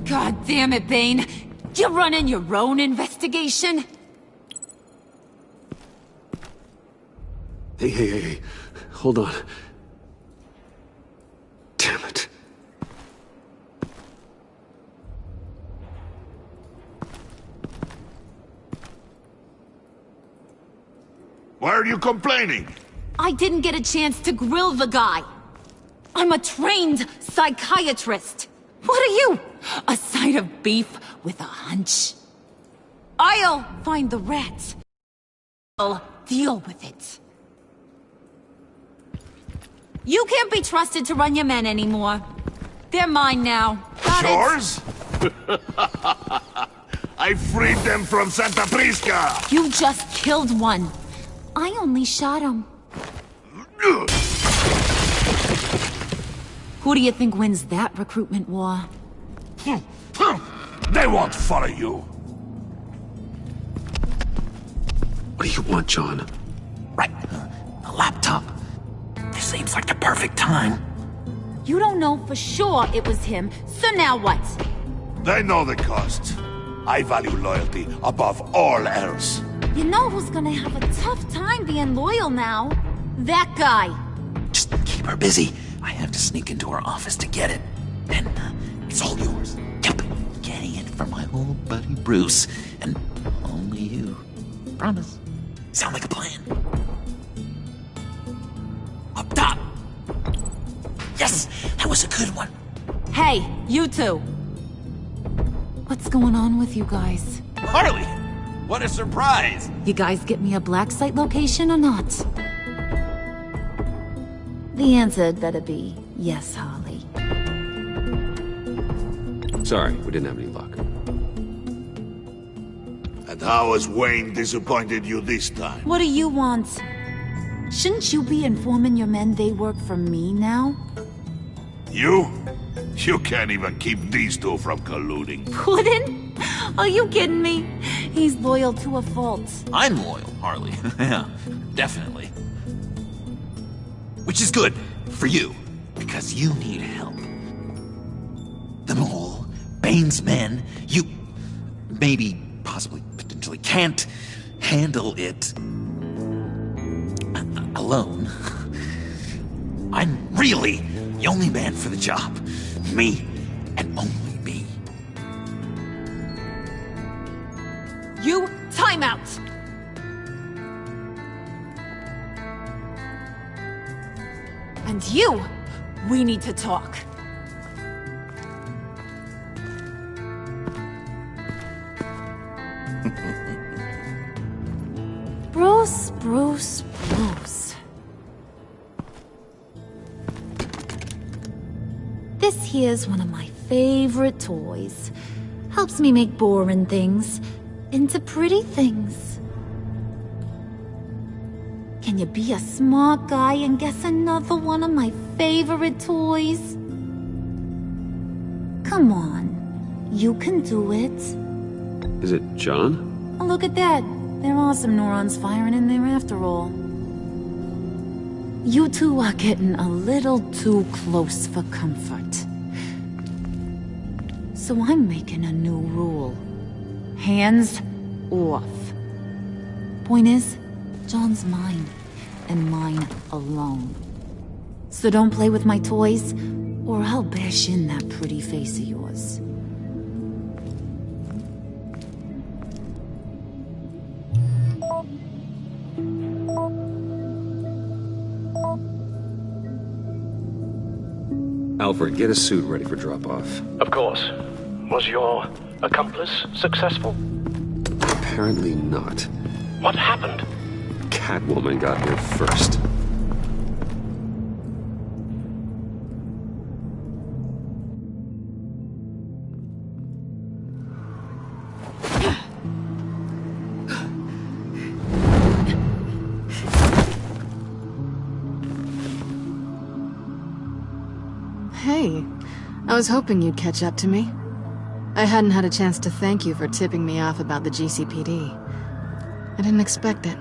God damn it, Bane. You're running your own investigation? Hey. Hold on. Damn it. Why are you complaining? I didn't get a chance to grill the guy. I'm a trained psychiatrist. What are you? A side of beef with a hunch? I'll find the rats. I'll deal with it. You can't be trusted to run your men anymore. They're mine now. Got Yours? I freed them from Santa Prisca! You just killed one. I only shot him. Who do you think wins that recruitment war? They won't follow you. What do you want, John? Right. The laptop. This seems like the perfect time. You don't know for sure it was him, so now what? They know the cost. I value loyalty above all else. You know who's gonna have a tough time being loyal now? That guy. Just keep her busy. I have to sneak into her office to get it. And it's all yours. Yep. Getting it from my old buddy Bruce. And only you. Promise. Sound like a plan? Up top! Yes! That was a good one. Hey, you two. What's going on with you guys? Harley! What a surprise! You guys get me a black site location or not? The answer had better be yes, Harley. Sorry, we didn't have any luck. And how has Wayne disappointed you this time? What do you want? Shouldn't you be informing your men they work for me now? You? You can't even keep these two from colluding. Puddin'? Are you kidding me? He's loyal to a fault. I'm loyal, Harley. Yeah, definitely. Which is good for you, because you need help. The Mole, Bane's men, you maybe, possibly, potentially can't handle it alone. I'm really the only man for the job. Me, and only me. You, time out! And you, we need to talk. Bruce, Bruce. This here's one of my favorite toys. Helps me make boring things into pretty things. Can you be a smart guy and guess another one of my favorite toys? Come on, you can do it. Is it John? Oh, look at that. There are some neurons firing in there after all. You two are getting a little too close for comfort. So I'm making a new rule. Hands off. Point is, John's mine, and mine alone. So don't play with my toys, or I'll bash in that pretty face of yours. Alfred, get a suit ready for drop-off. Of course. Was your accomplice successful? Apparently not. What happened? Catwoman got here first. Hey, I was hoping you'd catch up to me. I hadn't had a chance to thank you for tipping me off about the GCPD. I didn't expect it.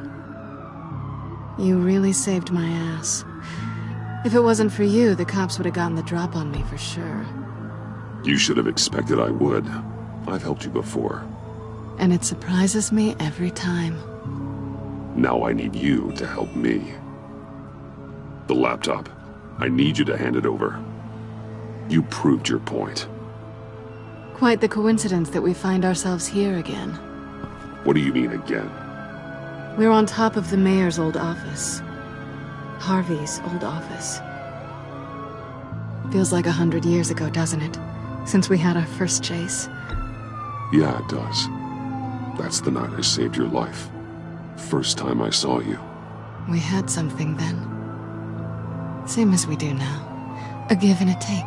You really saved my ass. If it wasn't for you, the cops would have gotten the drop on me for sure. You should have expected I would. I've helped you before. And it surprises me every time. Now I need you to help me. The laptop. I need you to hand it over. You proved your point. Quite the coincidence that we find ourselves here again. What do you mean again? We're on top of the mayor's old office. Harvey's old office. Feels like 100 years ago, doesn't it? Since we had our first chase. Yeah, it does. That's the night I saved your life. First time I saw you. We had something then. Same as we do now. A give and a take.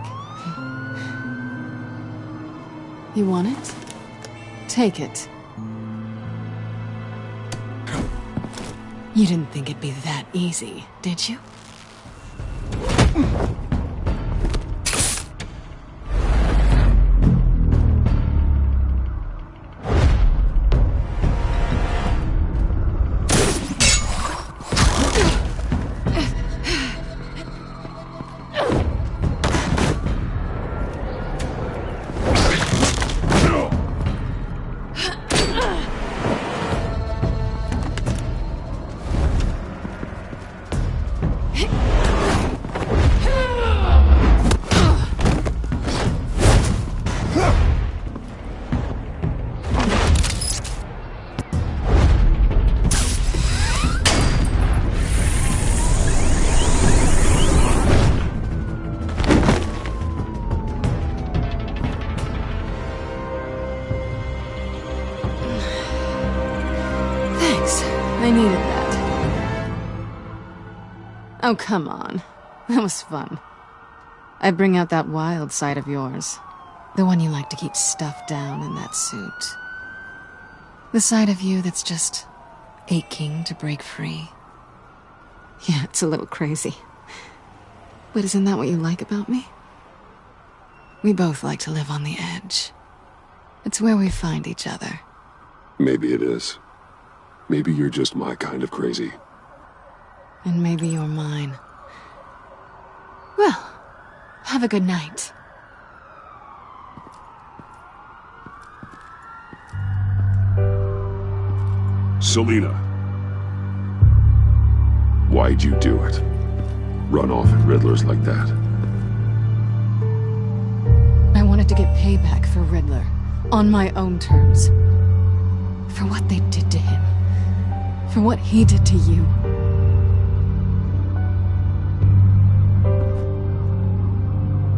You want it? Take it. You didn't think it'd be that easy, did you? I needed that. Oh, come on. That was fun. I bring out that wild side of yours. The one you like to keep stuffed down in that suit. The side of you that's just aching to break free. Yeah, it's a little crazy. But isn't that what you like about me? We both like to live on the edge. It's where we find each other. Maybe it is. Maybe you're just my kind of crazy. And maybe you're mine. Well, have a good night. Selina. Why'd you do it? Run off at Riddlers like that? I wanted to get payback for Riddler. On my own terms. For what they did to him. For what he did to you.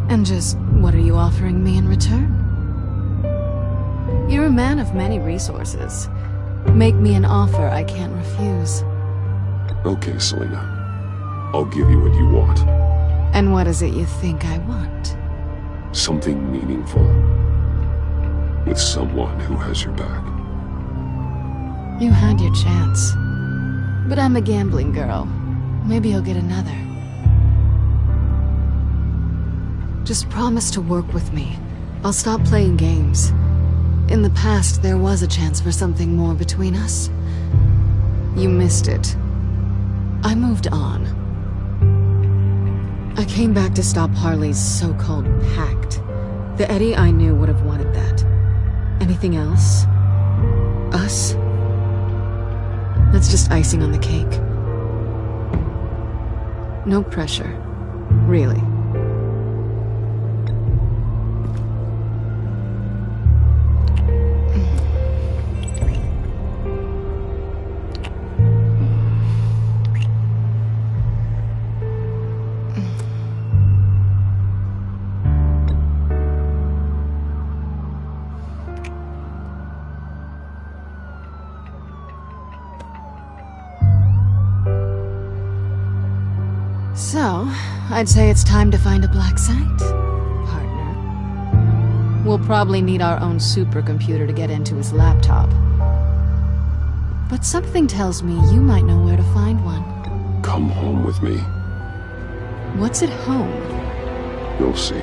And just what are you offering me in return? You're a man of many resources. Make me an offer I can't refuse. Okay, Selena. I'll give you what you want. And what is it you think I want? Something meaningful. With someone who has your back. You had your chance. But I'm a gambling girl. Maybe you'll get another. Just promise to work with me. I'll stop playing games. In the past, there was a chance for something more between us. You missed it. I moved on. I came back to stop Harley's so-called pact. The Eddie I knew would have wanted that. Anything else? Us? That's just icing on the cake. No pressure. Really. So, I'd say it's time to find a black site, partner. We'll probably need our own supercomputer to get into his laptop. But something tells me you might know where to find one. Come home with me. What's at home? You'll see.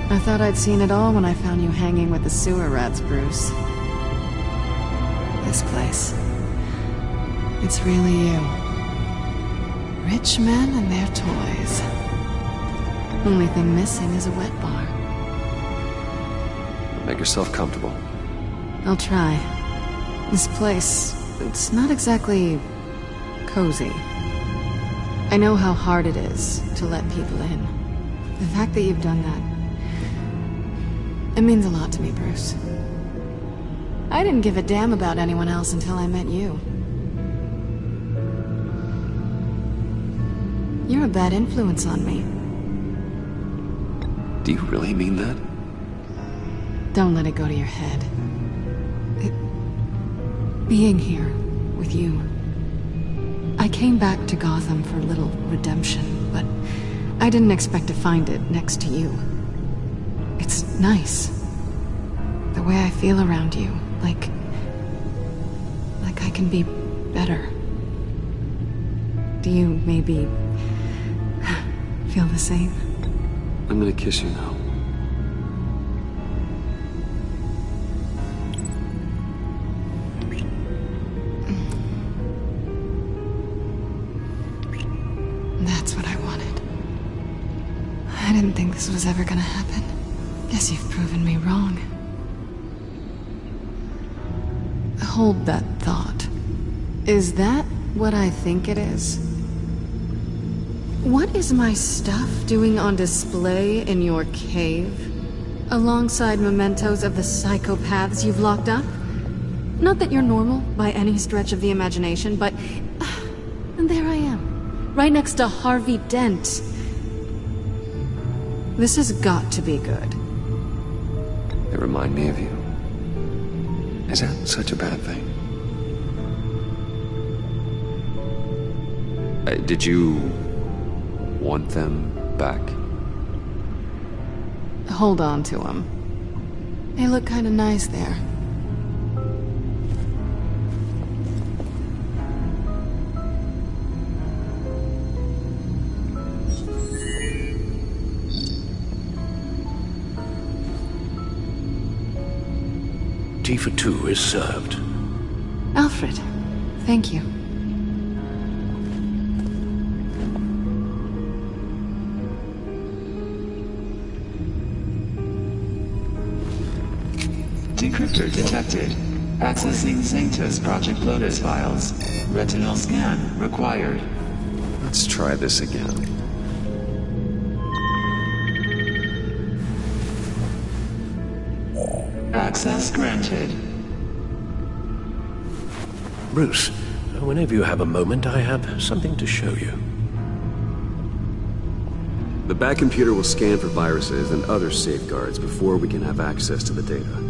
I thought I'd seen it all when I found you hanging with the sewer rats, Bruce. This place. It's really you. Rich men and their toys. Only thing missing is a wet bar. Make yourself comfortable. I'll try. This place, it's not exactly cozy. I know how hard it is to let people in. The fact that you've done that, it means a lot to me, Bruce. I didn't give a damn about anyone else until I met you. You're a bad influence on me. Do you really mean that? Don't let it go to your head. Being here with you. I came back to Gotham for a little redemption, but I didn't expect to find it next to you. It's nice. The way I feel around you, like I can be better. Do you maybe feel the same? I'm gonna kiss you now. That's what I wanted. I didn't think this was ever gonna happen. Guess you've proven me wrong. Hold that thought. Is that what I think it is? What is my stuff doing on display in your cave? Alongside mementos of the psychopaths you've locked up? Not that you're normal by any stretch of the imagination, but... and there I am, right next to Harvey Dent. This has got to be good. They remind me of you. Is that such a bad thing? Did you want them back? Hold on to them. They look kind of nice there. Tea for two is served. Alfred, thank you. Decryptor detected. Accessing Sanctus Project Lotus files. Retinal scan required. Let's try this again. Access granted. Bruce, whenever you have a moment, I have something to show you. The back computer will scan for viruses and other safeguards before we can have access to the data.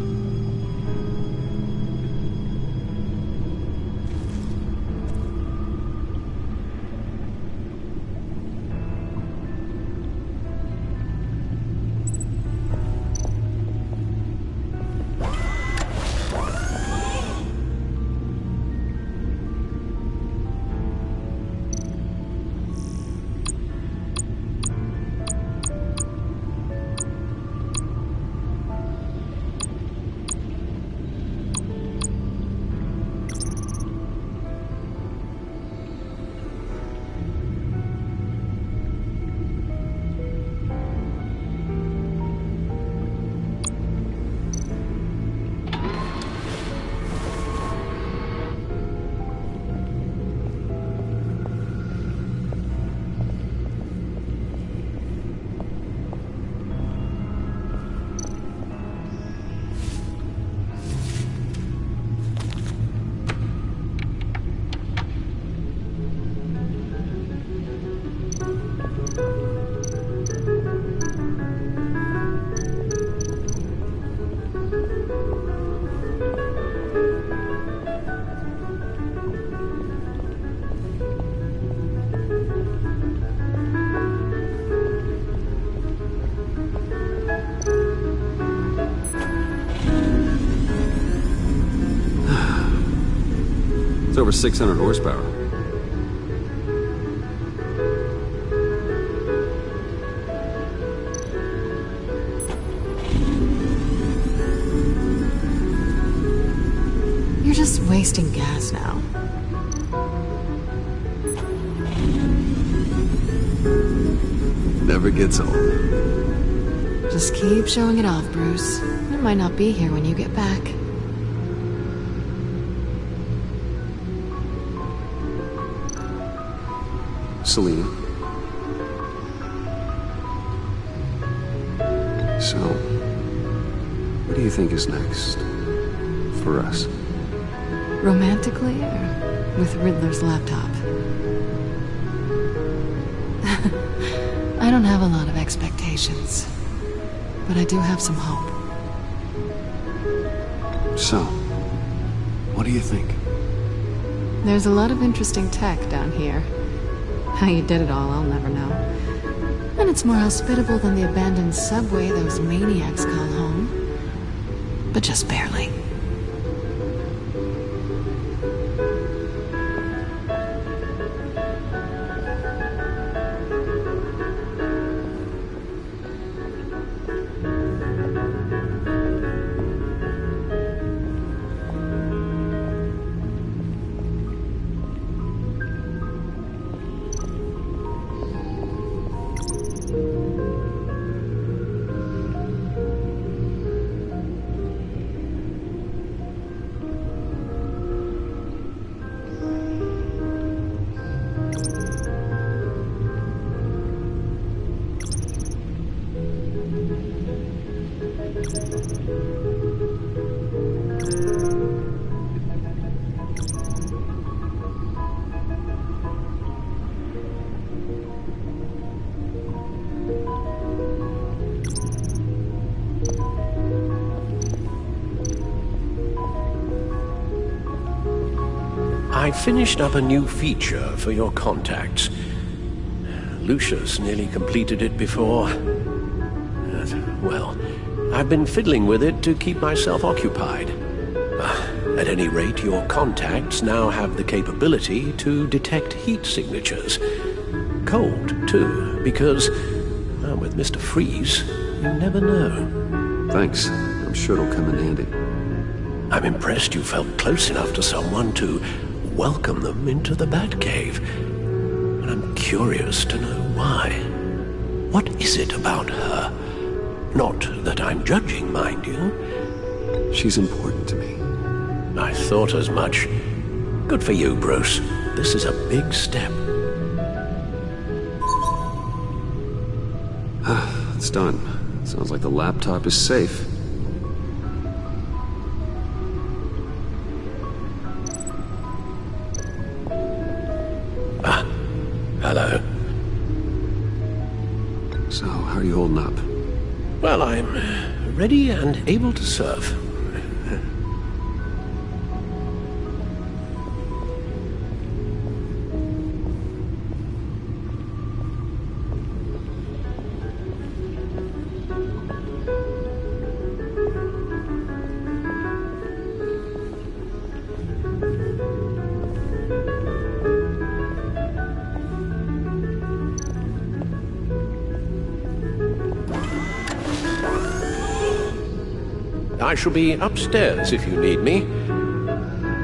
It's over 600 horsepower. You're just wasting gas now. Never gets old. Just keep showing it off, Bruce. It might not be here when you get back. Selena. So, what do you think is next? For us? Romantically, or with Riddler's laptop? I don't have a lot of expectations, but I do have some hope. So, what do you think? There's a lot of interesting tech down here. How you did it all, I'll never know. And it's more hospitable than the abandoned subway those maniacs call home. But just barely. I finished up a new feature for your contacts. Lucius nearly completed it before. Well, I've been fiddling with it to keep myself occupied. At any rate, your contacts now have the capability to detect heat signatures. Cold, too, because, with Mr. Freeze, you never know. Thanks. I'm sure it'll come in handy. I'm impressed you felt close enough to someone to welcome them into the Batcave. And I'm curious to know why. What is it about her? Not that I'm judging, mind you. She's important to me. I thought as much. Good for you, Bruce. This is a big step. It's done. Sounds like the laptop is safe. Hello. So, how are you holding up? Well, I'm ready and able to serve. I shall be upstairs if you need me.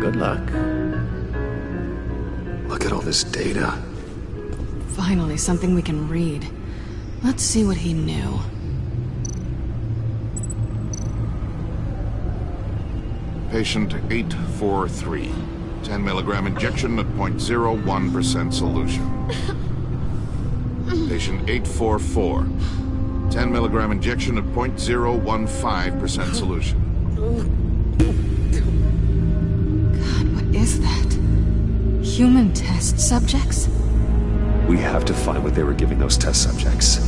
Good luck. Look at all this data. Finally, something we can read. Let's see what he knew. Patient 843. 10 milligram injection at 0.01% solution. Patient 844. 10 milligram injection at 0.015% solution. God, what is that? Human test subjects? We have to find what they were giving those test subjects.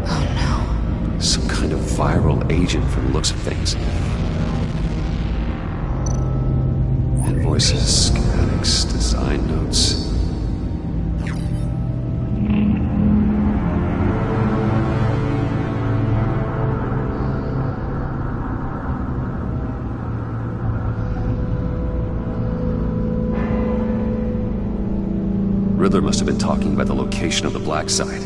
Oh no. Some kind of viral agent from the looks of things. Invoices, schematics, design notes. Riddler must have been talking about the location of the black site.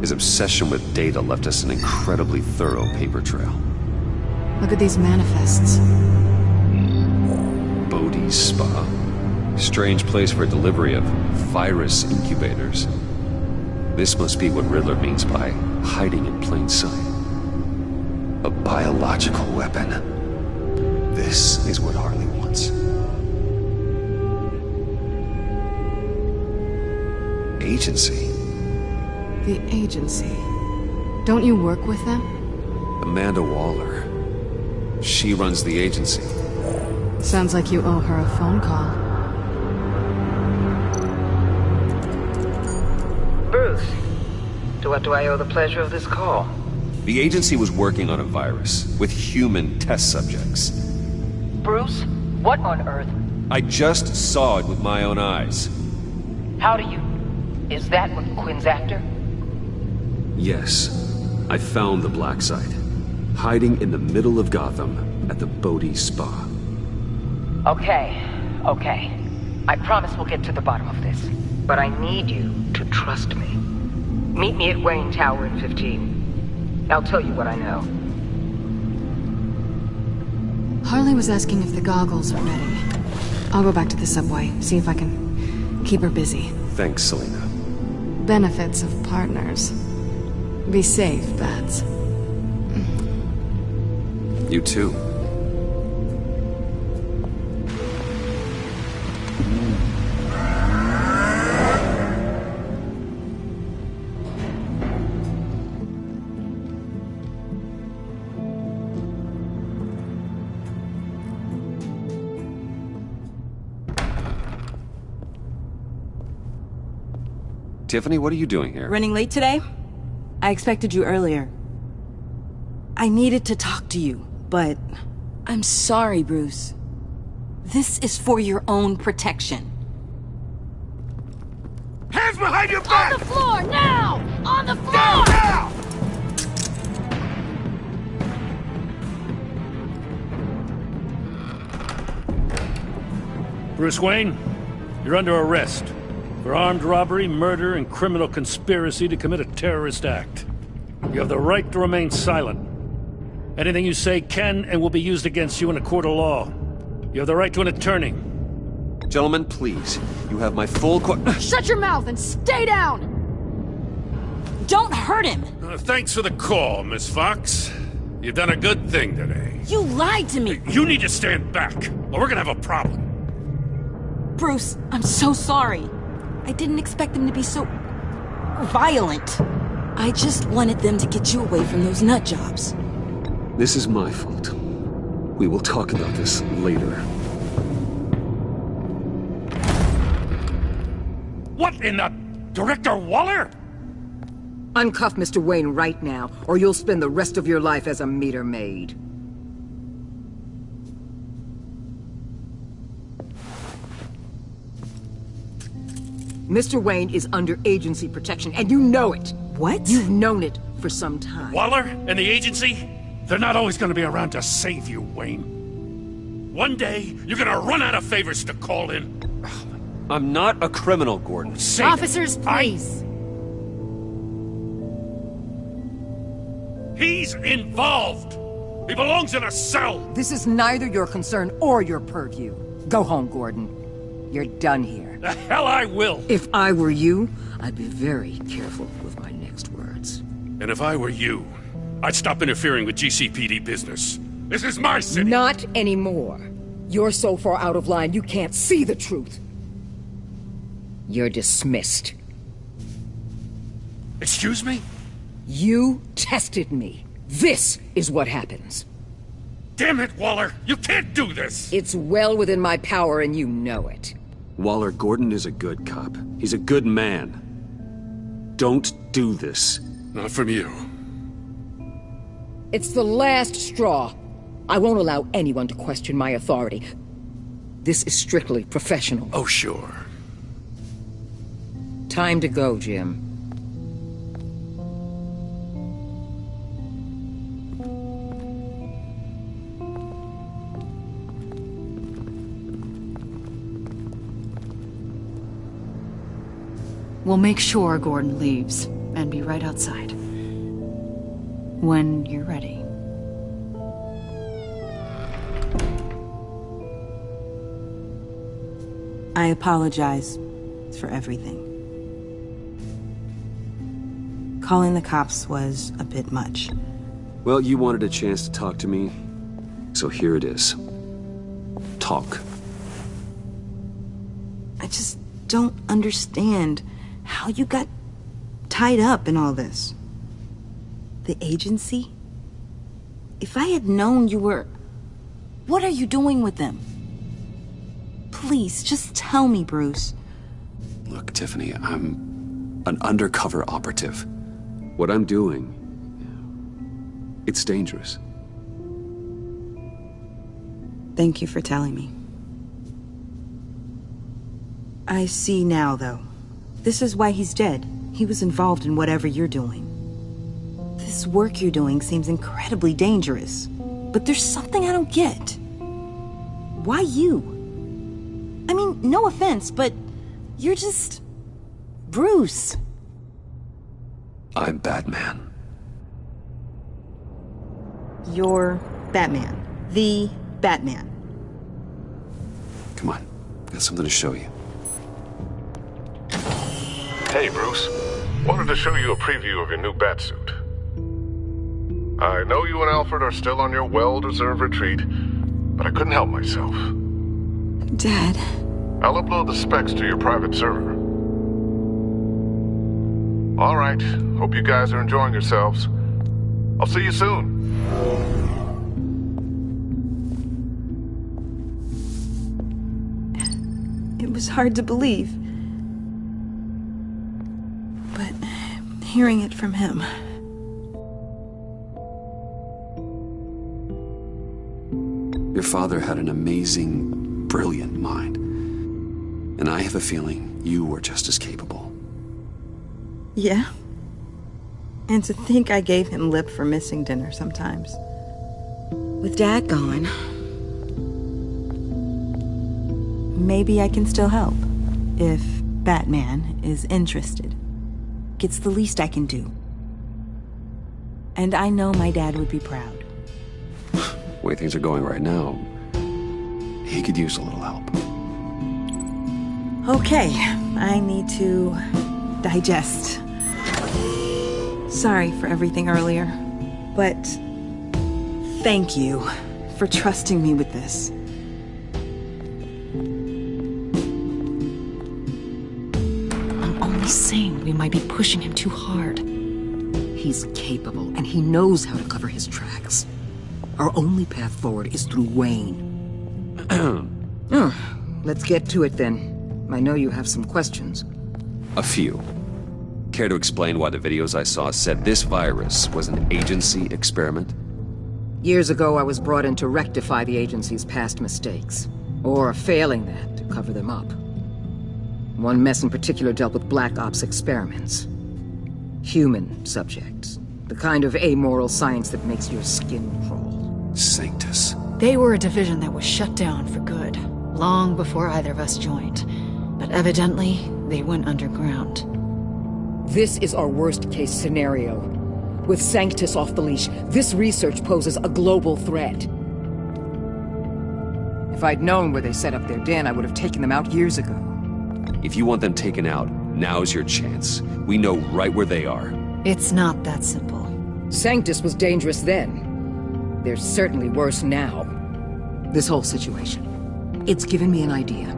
His obsession with data left us an incredibly thorough paper trail. Look at these manifests. Bodhi's Spa. Strange place for delivery of virus incubators. This must be what Riddler means by hiding in plain sight. A biological weapon. This is what Harley wants. Agency. The agency. Don't you work with them? Amanda Waller. She runs the agency. Sounds like you owe her a phone call. Bruce, to what do I owe the pleasure of this call? The agency was working on a virus with human test subjects. Bruce, what on earth? I just saw it with my own eyes. How do you... Is that what Quinn's after? Yes. I found the black site. Hiding in the middle of Gotham at the Bodhi Spa. Okay. I promise we'll get to the bottom of this. But I need you to trust me. Meet me at Wayne Tower in 15. I'll tell you what I know. Harley was asking if the goggles are ready. I'll go back to the subway, see if I can keep her busy. Thanks, Selena. Benefits of partners. Be safe, Bats. You too. Tiffany, what are you doing here? Running late today? I expected you earlier. I needed to talk to you, but... I'm sorry, Bruce. This is for your own protection. Hands behind your back! On the floor, now! On the floor! Down, now! Bruce Wayne, you're under arrest for armed robbery, murder, and criminal conspiracy to commit a terrorist act. You have the right to remain silent. Anything you say can and will be used against you in a court of law. You have the right to an attorney. Gentlemen, please. You have my full Shut your mouth and stay down! Don't hurt him! Thanks for the call, Miss Fox. You've done a good thing today. You lied to me! You need to stand back, or we're gonna have a problem. Bruce, I'm so sorry. I didn't expect them to be so... violent. I just wanted them to get you away from those nut jobs. This is my fault. We will talk about this later. What in the... Director Waller? Uncuff Mr. Wayne right now, or you'll spend the rest of your life as a meter maid. Mr. Wayne is under agency protection, and you know it. What? You've known it for some time. Waller and the agency? They're not always gonna be around to save you, Wayne. One day, you're gonna run out of favors to call in. I'm not a criminal, Gordon. Officers, please. He's involved! He belongs in a cell! This is neither your concern or your purview. Go home, Gordon. You're done here. The hell I will! If I were you, I'd be very careful with my next words. And if I were you, I'd stop interfering with GCPD business. This is my city! Not anymore. You're so far out of line, you can't see the truth. You're dismissed. Excuse me? You tested me. This is what happens. Damn it, Waller! You can't do this! It's well within my power and you know it. Waller, Gordon is a good cop. He's a good man. Don't do this. Not from you. It's the last straw. I won't allow anyone to question my authority. This is strictly professional. Oh, sure. Time to go, Jim. We'll make sure Gordon leaves, and be right outside. When you're ready. I apologize for everything. Calling the cops was a bit much. Well, you wanted a chance to talk to me, so here it is. Talk. I just don't understand how you got tied up in all this. The agency? If I had known you were... What are you doing with them? Please, just tell me, Bruce. Look, Tiffany, I'm an undercover operative. What I'm doing, it's dangerous. Thank you for telling me. I see now, though. This is why he's dead. He was involved in whatever you're doing. This work you're doing seems incredibly dangerous. But there's something I don't get. Why you? I mean, no offense, but you're just... Bruce. I'm Batman. You're Batman. The Batman. Come on, got something to show you. Hey, Bruce. Wanted to show you a preview of your new Batsuit. I know you and Alfred are still on your well-deserved retreat, but I couldn't help myself. Dad. I'll upload the specs to your private server. All right. Hope you guys are enjoying yourselves. I'll see you soon. It was hard to believe. But hearing it from him... Your father had an amazing, brilliant mind. And I have a feeling you were just as capable. Yeah. And to think I gave him lip for missing dinner sometimes. With Dad gone... maybe I can still help. If Batman is interested. It's the least I can do. And I know my dad would be proud. The way things are going right now, he could use a little help. Okay, I need to digest. Sorry for everything earlier, but thank you for trusting me with this. I'm only saying we might be pushing him too hard. He's capable, and he knows how to cover his tracks. Our only path forward is through Wayne. Let's get to it then. I know you have some questions. A few. Care to explain why the videos I saw said this virus was an agency experiment? Years ago, I was brought in to rectify the agency's past mistakes. Or failing that, to cover them up. One mess in particular dealt with Black Ops experiments. Human subjects. The kind of amoral science that makes your skin crawl. Sanctus. They were a division that was shut down for good, long before either of us joined. But evidently, they went underground. This is our worst-case scenario. With Sanctus off the leash, this research poses a global threat. If I'd known where they set up their den, I would have taken them out years ago. If you want them taken out, now's your chance. We know right where they are. It's not that simple. Sanctus was dangerous then. They're certainly worse now. This whole situation, it's given me an idea.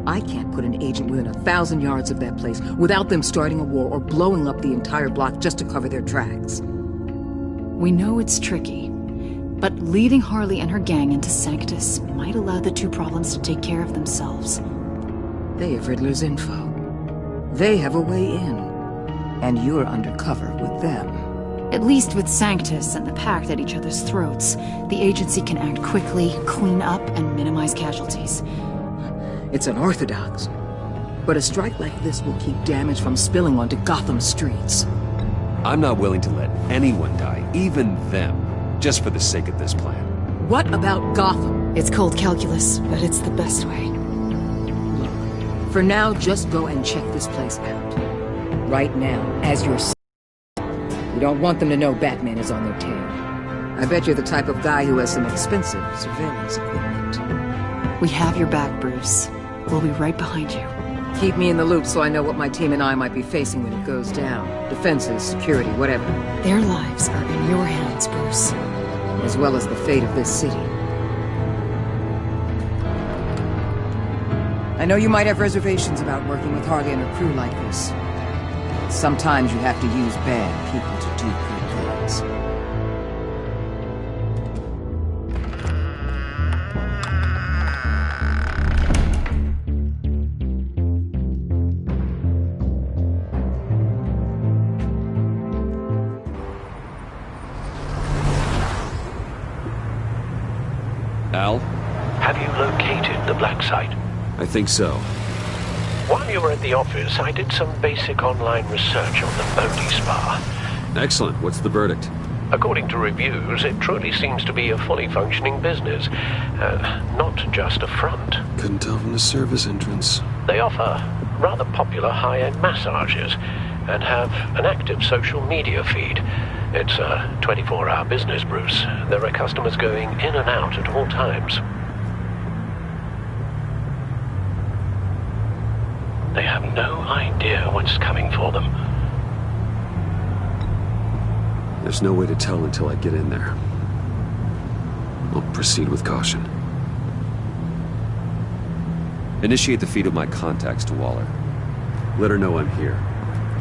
I can't put an agent within 1,000 yards of that place without them starting a war or blowing up the entire block just to cover their tracks. We know it's tricky, but leading Harley and her gang into Sanctus might allow the two problems to take care of themselves. They have Riddler's info. They have a way in. And you're undercover with them. At least with Sanctus and the Pact at each other's throats, the agency can act quickly, clean up, and minimize casualties. It's unorthodox. But a strike like this will keep damage from spilling onto Gotham's streets. I'm not willing to let anyone die, even them, just for the sake of this plan. What about Gotham? It's cold calculus, but it's the best way. Look, for now, just go and check this place out. Right now, as you're... We don't want them to know Batman is on their tail. I bet you're the type of guy who has some expensive surveillance equipment. We have your back, Bruce. We'll be right behind you. Keep me in the loop so I know what my team and I might be facing when it goes down. Defenses, security, whatever. Their lives are in your hands, Bruce. As well as the fate of this city. I know you might have reservations about working with Harley and her crew like this. Sometimes you have to use bad people to do good things. Al? Have you located the black site? I think so. While you were at the office, I did some basic online research on the Bodhi Spa. Excellent. What's the verdict? According to reviews, it truly seems to be a fully functioning business. Not just a front. Couldn't tell from the service entrance. They offer rather popular high-end massages and have an active social media feed. It's a 24-hour business, Bruce. There are customers going in and out at all times. They have no idea what's coming for them. There's no way to tell until I get in there. I'll proceed with caution. Initiate the feed of my contacts to Waller. Let her know I'm here.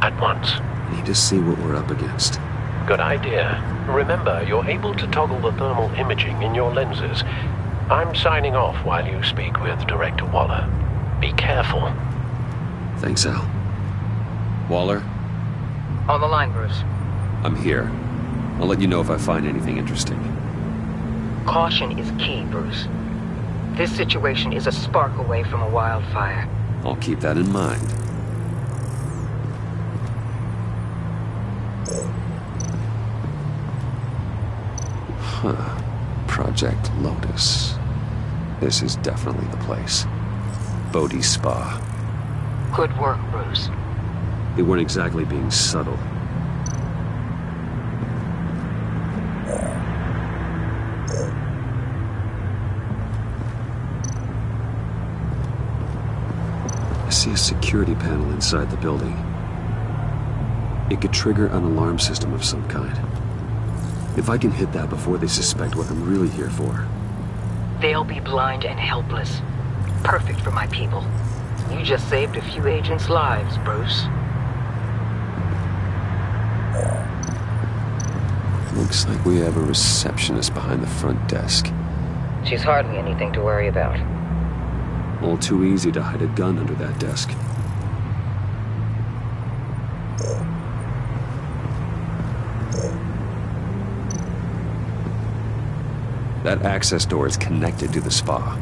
At once. I need to see what we're up against. Good idea. Remember, you're able to toggle the thermal imaging in your lenses. I'm signing off while you speak with Director Waller. Be careful. Thanks, Al. Waller? On the line, Bruce. I'm here. I'll let you know if I find anything interesting. Caution is key, Bruce. This situation is a spark away from a wildfire. I'll keep that in mind. Huh. Project Lotus. This is definitely the place. Bodhi Spa. Good work, Bruce. They weren't exactly being subtle. see a security panel inside the building. It could trigger an alarm system of some kind. If I can hit that before they suspect what I'm really here for. They'll be blind and helpless. Perfect for my people. You just saved a few agents' lives, Bruce. Looks like we have a receptionist behind the front desk. She's hardly anything to worry about. All too easy to hide a gun under that desk. That access door is connected to the spa.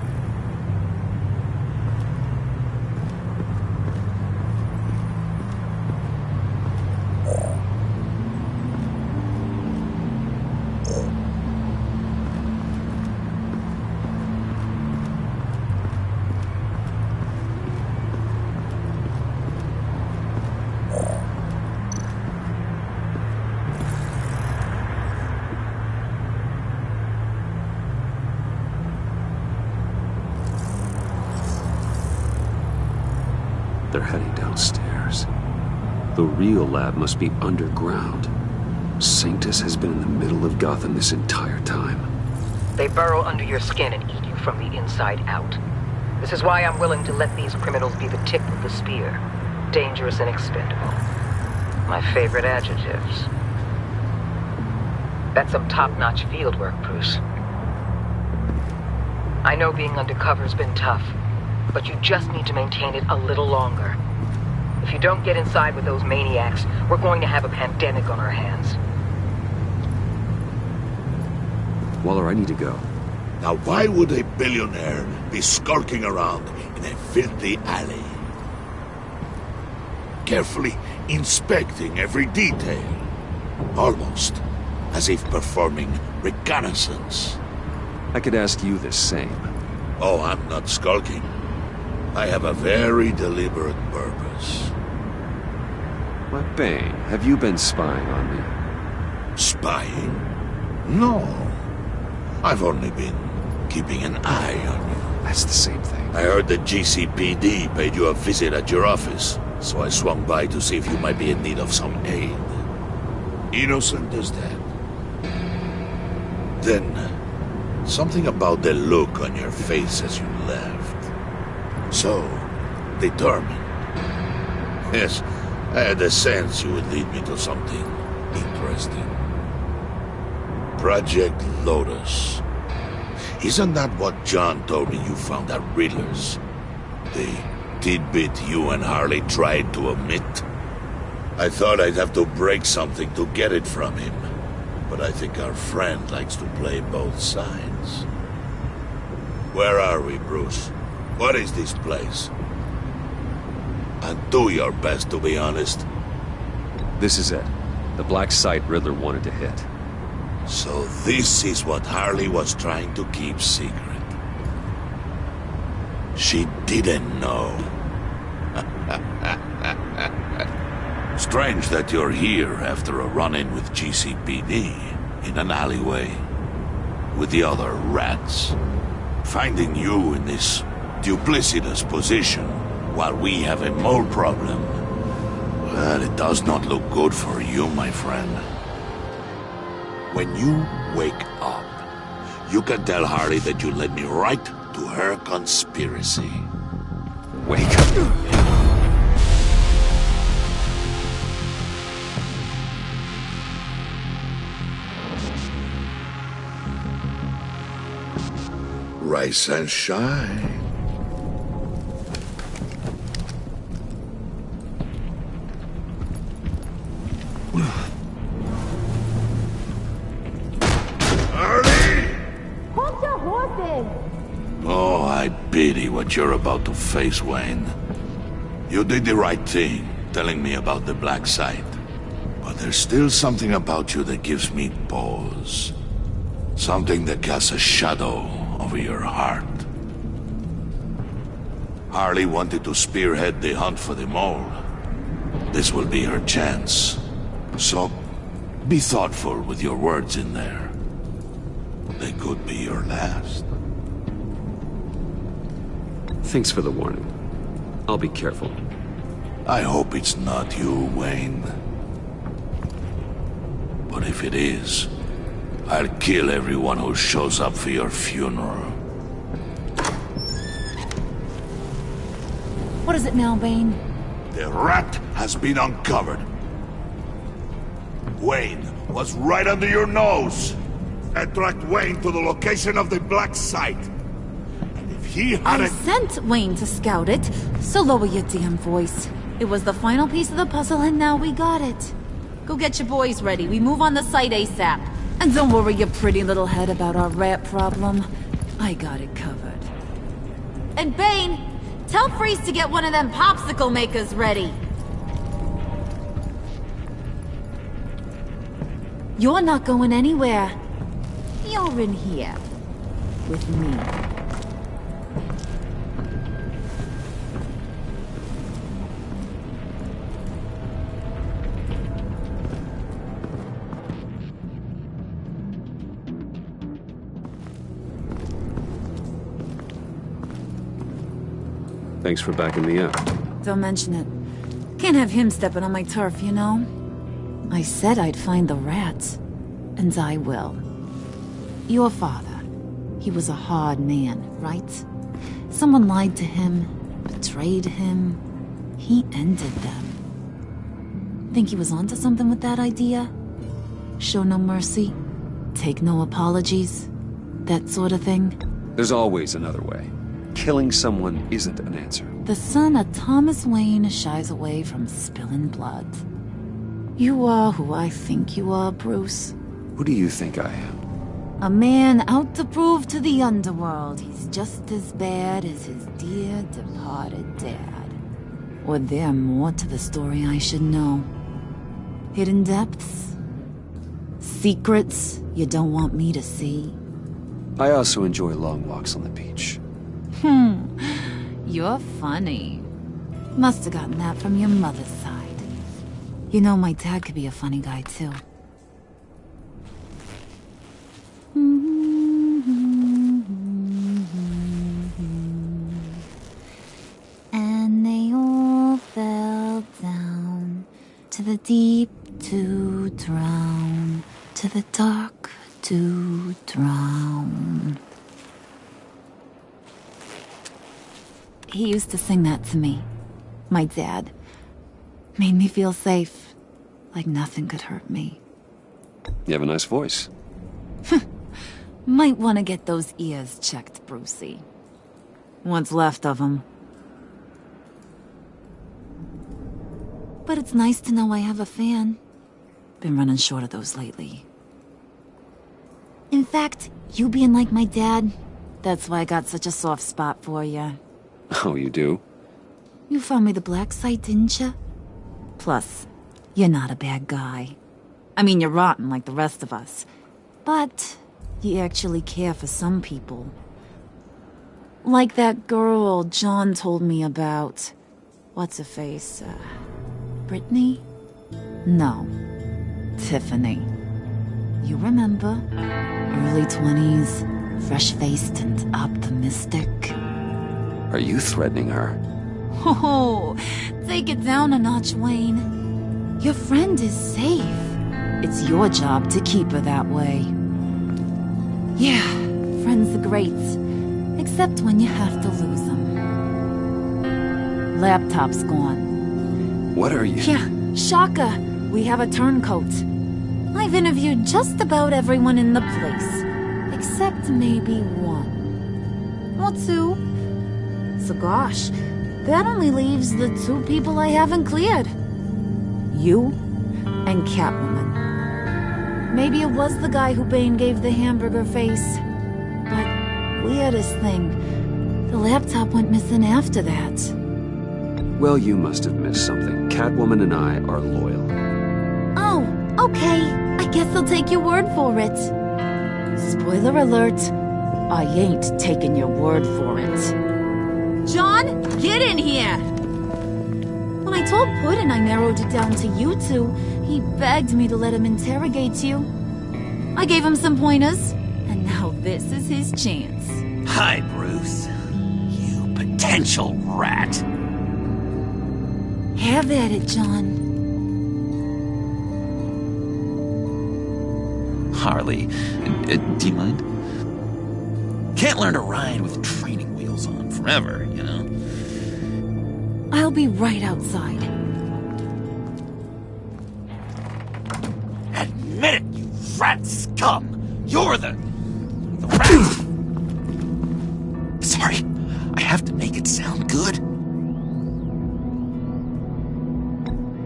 They're heading downstairs. The real lab must be underground. Sanctus has been in the middle of Gotham this entire time. They burrow under your skin and eat you from the inside out. This is why I'm willing to let these criminals be the tip of the spear. Dangerous and expendable. My favorite adjectives. That's some top-notch field work, Bruce. I know being undercover's been tough, but you just need to maintain it a little longer. If you don't get inside with those maniacs, we're going to have a pandemic on our hands. Waller, I need to go. Now why would a billionaire be skulking around in a filthy alley? Carefully inspecting every detail. Almost as if performing reconnaissance. I could ask you the same. Oh, I'm not skulking. I have a very deliberate purpose. What, Bane, have you been spying on me? Spying? No. I've only been keeping an eye on you. That's the same thing. I heard the GCPD paid you a visit at your office, so I swung by to see if you might be in need of some aid. Innocent as that. Then, something about the look on your face as you left. So, determined. Yes, I had a sense you would lead me to something interesting. Project Lotus. Isn't that what John told me you found at Riddler's? The tidbit you and Harley tried to omit? I thought I'd have to break something to get it from him. But I think our friend likes to play both sides. Where are we, Bruce? What is this place? And do your best to be honest. This is it. The black site Riddler wanted to hit. So this is what Harley was trying to keep secret. She didn't know. Strange that you're here after a run-in with GCPD in an alleyway with the other rats. Finding you in this duplicitous position while we have a mole problem. Well, it does not look good for you, my friend. When you wake up, you can tell Harley that you led me right to her conspiracy. Wake up. Rise and shine. Hold your horses! Oh, I pity what you're about to face, Wayne. You did the right thing, telling me about the black site. But there's still something about you that gives me pause. Something that casts a shadow over your heart. Harley wanted to spearhead the hunt for the mole. This will be her chance. So, be thoughtful with your words in there. They could be your last. Thanks for the warning. I'll be careful. I hope it's not you, Wayne. But if it is, I'll kill everyone who shows up for your funeral. What is it now, Bane? The rat has been uncovered. Wayne was right under your nose. I tracked Wayne to the location of the black site. And if he I hadn't... sent Wayne to scout it, so lower your damn voice. It was the final piece of the puzzle and now we got it. Go get your boys ready. We move on the site ASAP. And don't worry your pretty little head about our rat problem. I got it covered. And Bane, tell Freeze to get one of them popsicle makers ready. You're not going anywhere. You're in here. With me. Thanks for backing me up. Don't mention it. Can't have him stepping on my turf, you know? I said I'd find the rats. And I will. Your father. He was a hard man, right? Someone lied to him, betrayed him. He ended them. Think he was onto something with that idea? Show no mercy? Take no apologies? That sort of thing? There's always another way. Killing someone isn't an answer. The son of Thomas Wayne shies away from spilling blood. You are who I think you are, Bruce. Who do you think I am? A man out to prove to the underworld he's just as bad as his dear departed dad. Or there more to the story I should know. Hidden depths? Secrets you don't want me to see? I also enjoy long walks on the beach. You're funny. Must have gotten that from your mother's side. You know, my dad could be a funny guy, too. And they all fell down to the deep to drown, to the dark to drown. He used to sing that to me. My dad. Made me feel safe. Like nothing could hurt me. You have a nice voice. Might want to get those ears checked, Brucey. What's left of them. But it's nice to know I have a fan. Been running short of those lately. In fact, you being like my dad, that's why I got such a soft spot for you. Oh, you do? You found me the black site, didn't you? Plus, you're not a bad guy. I mean, you're rotten like the rest of us. But you actually care for some people. Like that girl John told me about. What's her face? Brittany? No. Tiffany. You remember? Early 20s, fresh-faced and optimistic. Are you threatening her? Oh, take it down a notch, Wayne. Your friend is safe. It's your job to keep her that way. Yeah, friends are great. Except when you have to lose them. Laptop's gone. What are you... Yeah, shocker. We have a turncoat. I've interviewed just about everyone in the place. Except maybe one. Or two. So gosh, that only leaves the two people I haven't cleared. You and Catwoman. Maybe it was the guy who Bane gave the hamburger face. But weirdest thing, the laptop went missing after that. Well, you must have missed something. Catwoman and I are loyal. Oh, okay. I guess I'll take your word for it. Spoiler alert, I ain't taking your word for it. John, get in here! When I told Puddin' I narrowed it down to you two, he begged me to let him interrogate you. I gave him some pointers, and now this is his chance. Hi, Bruce. You potential rat. Have at it, John. Harley, do you mind? Can't learn to ride with training wheels on forever, you know? I'll be right outside. Admit it, you rat scum! You're the rat! Sorry, I have to make it sound good.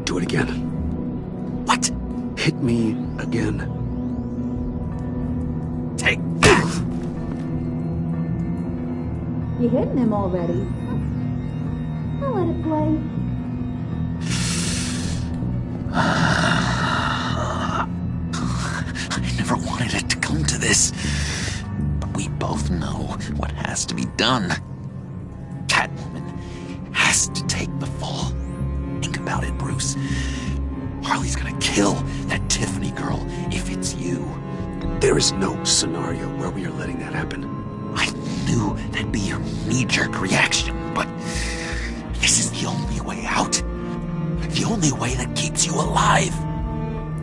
Do it again. What? Hit me again. Take that! You hitting him already? I'll let it play. I never wanted it to come to this. But we both know what has to be done. Catwoman has to take the fall. Think about it, Bruce. Harley's gonna kill that Tiffany girl if it's you. There is no scenario where we are letting that happen. I knew that'd be your knee-jerk reaction, but this is the only way out. The only way that keeps you alive.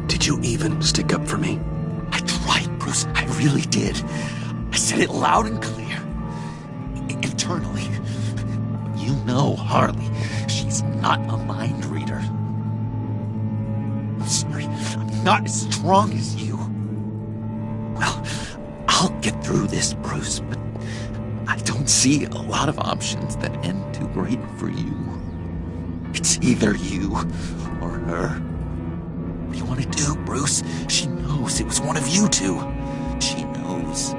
Did you even stick up for me? I tried, Bruce. I really did. I said it loud and clear. Internally. You know Harley. She's not a mind reader. I'm sorry. I'm not as strong as you. Well, I'll get through this, Bruce, but I don't see a lot of options that end too great for you. It's either you or her. What do you want to do, Bruce? She knows it was one of you two. She knows.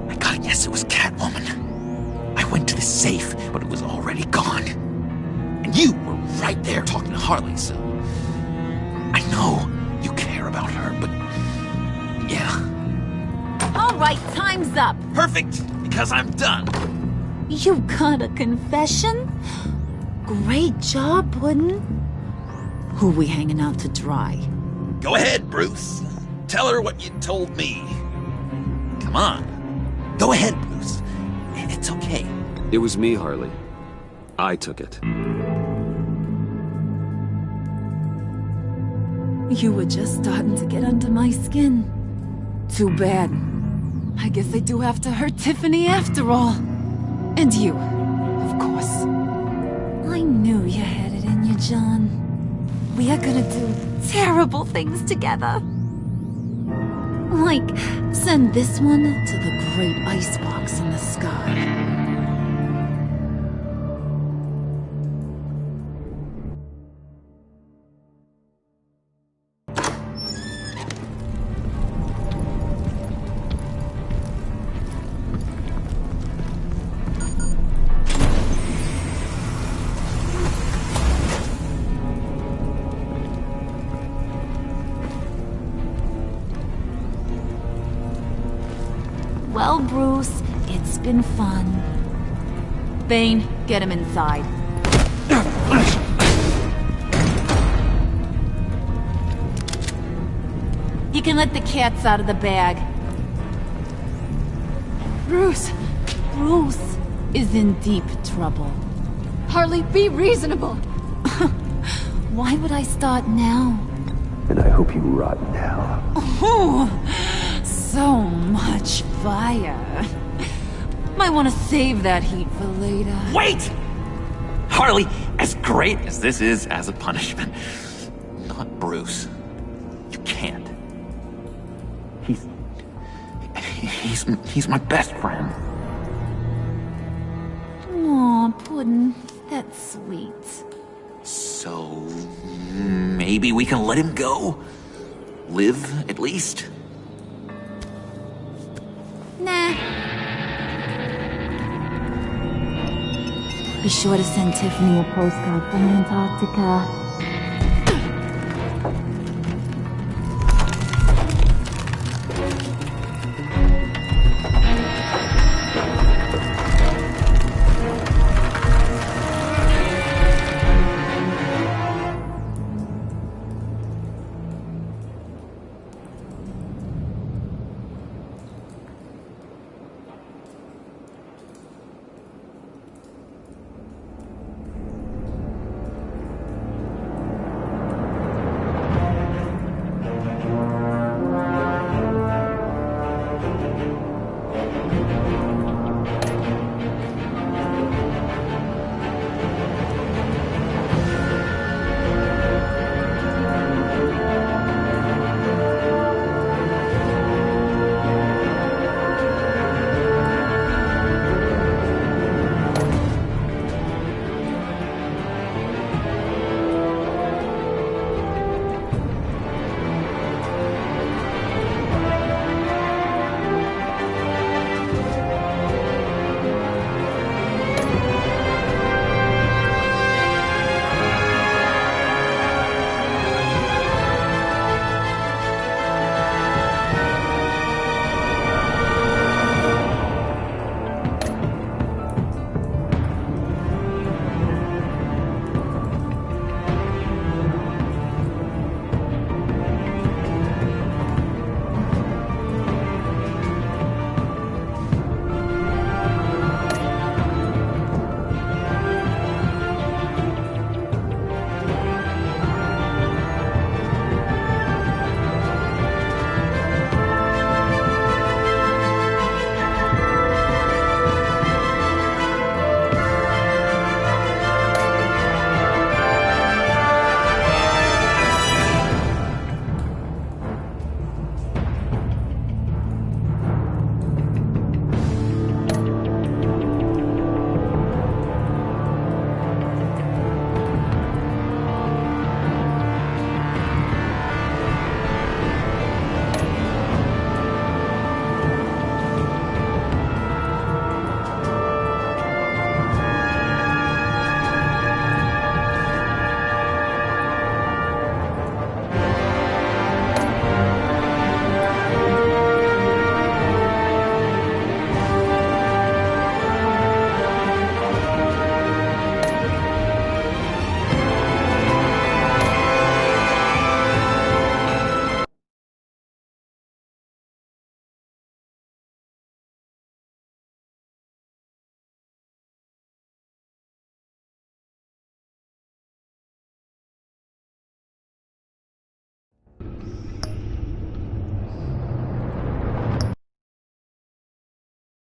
I gotta guess it was Catwoman. I went to the safe, but it was already gone. And you were right there talking to Harley, so... I know you care about her, but... yeah. All right, time's up. Perfect, because I'm done. You got a confession? Great job, Puddin'. Who we hanging out to dry? Go ahead, Bruce. Tell her what you told me. Come on. Go ahead, Bruce. It's okay. It was me, Harley. I took it. You were just starting to get under my skin. Too bad. I guess I do have to hurt Tiffany after all. And you, of course. I knew you had it in you, John. We are gonna do terrible things together. Like, send this one to the great icebox in the sky. Well, Bruce, it's been fun. Bane, get him inside. You can let the cats out of the bag. Bruce! Bruce is in deep trouble. Harley, be reasonable! Why would I start now? And I hope you rot in hell. Oh, so much fire. Might want to save that heat for later. Wait! Harley, as great as this is as a punishment, not Bruce. You can't. He's my best friend. Aw, Puddin', that's sweet. So, maybe we can let him go? Live, at least? Nah. Be sure to send Tiffany a postcard from Antarctica.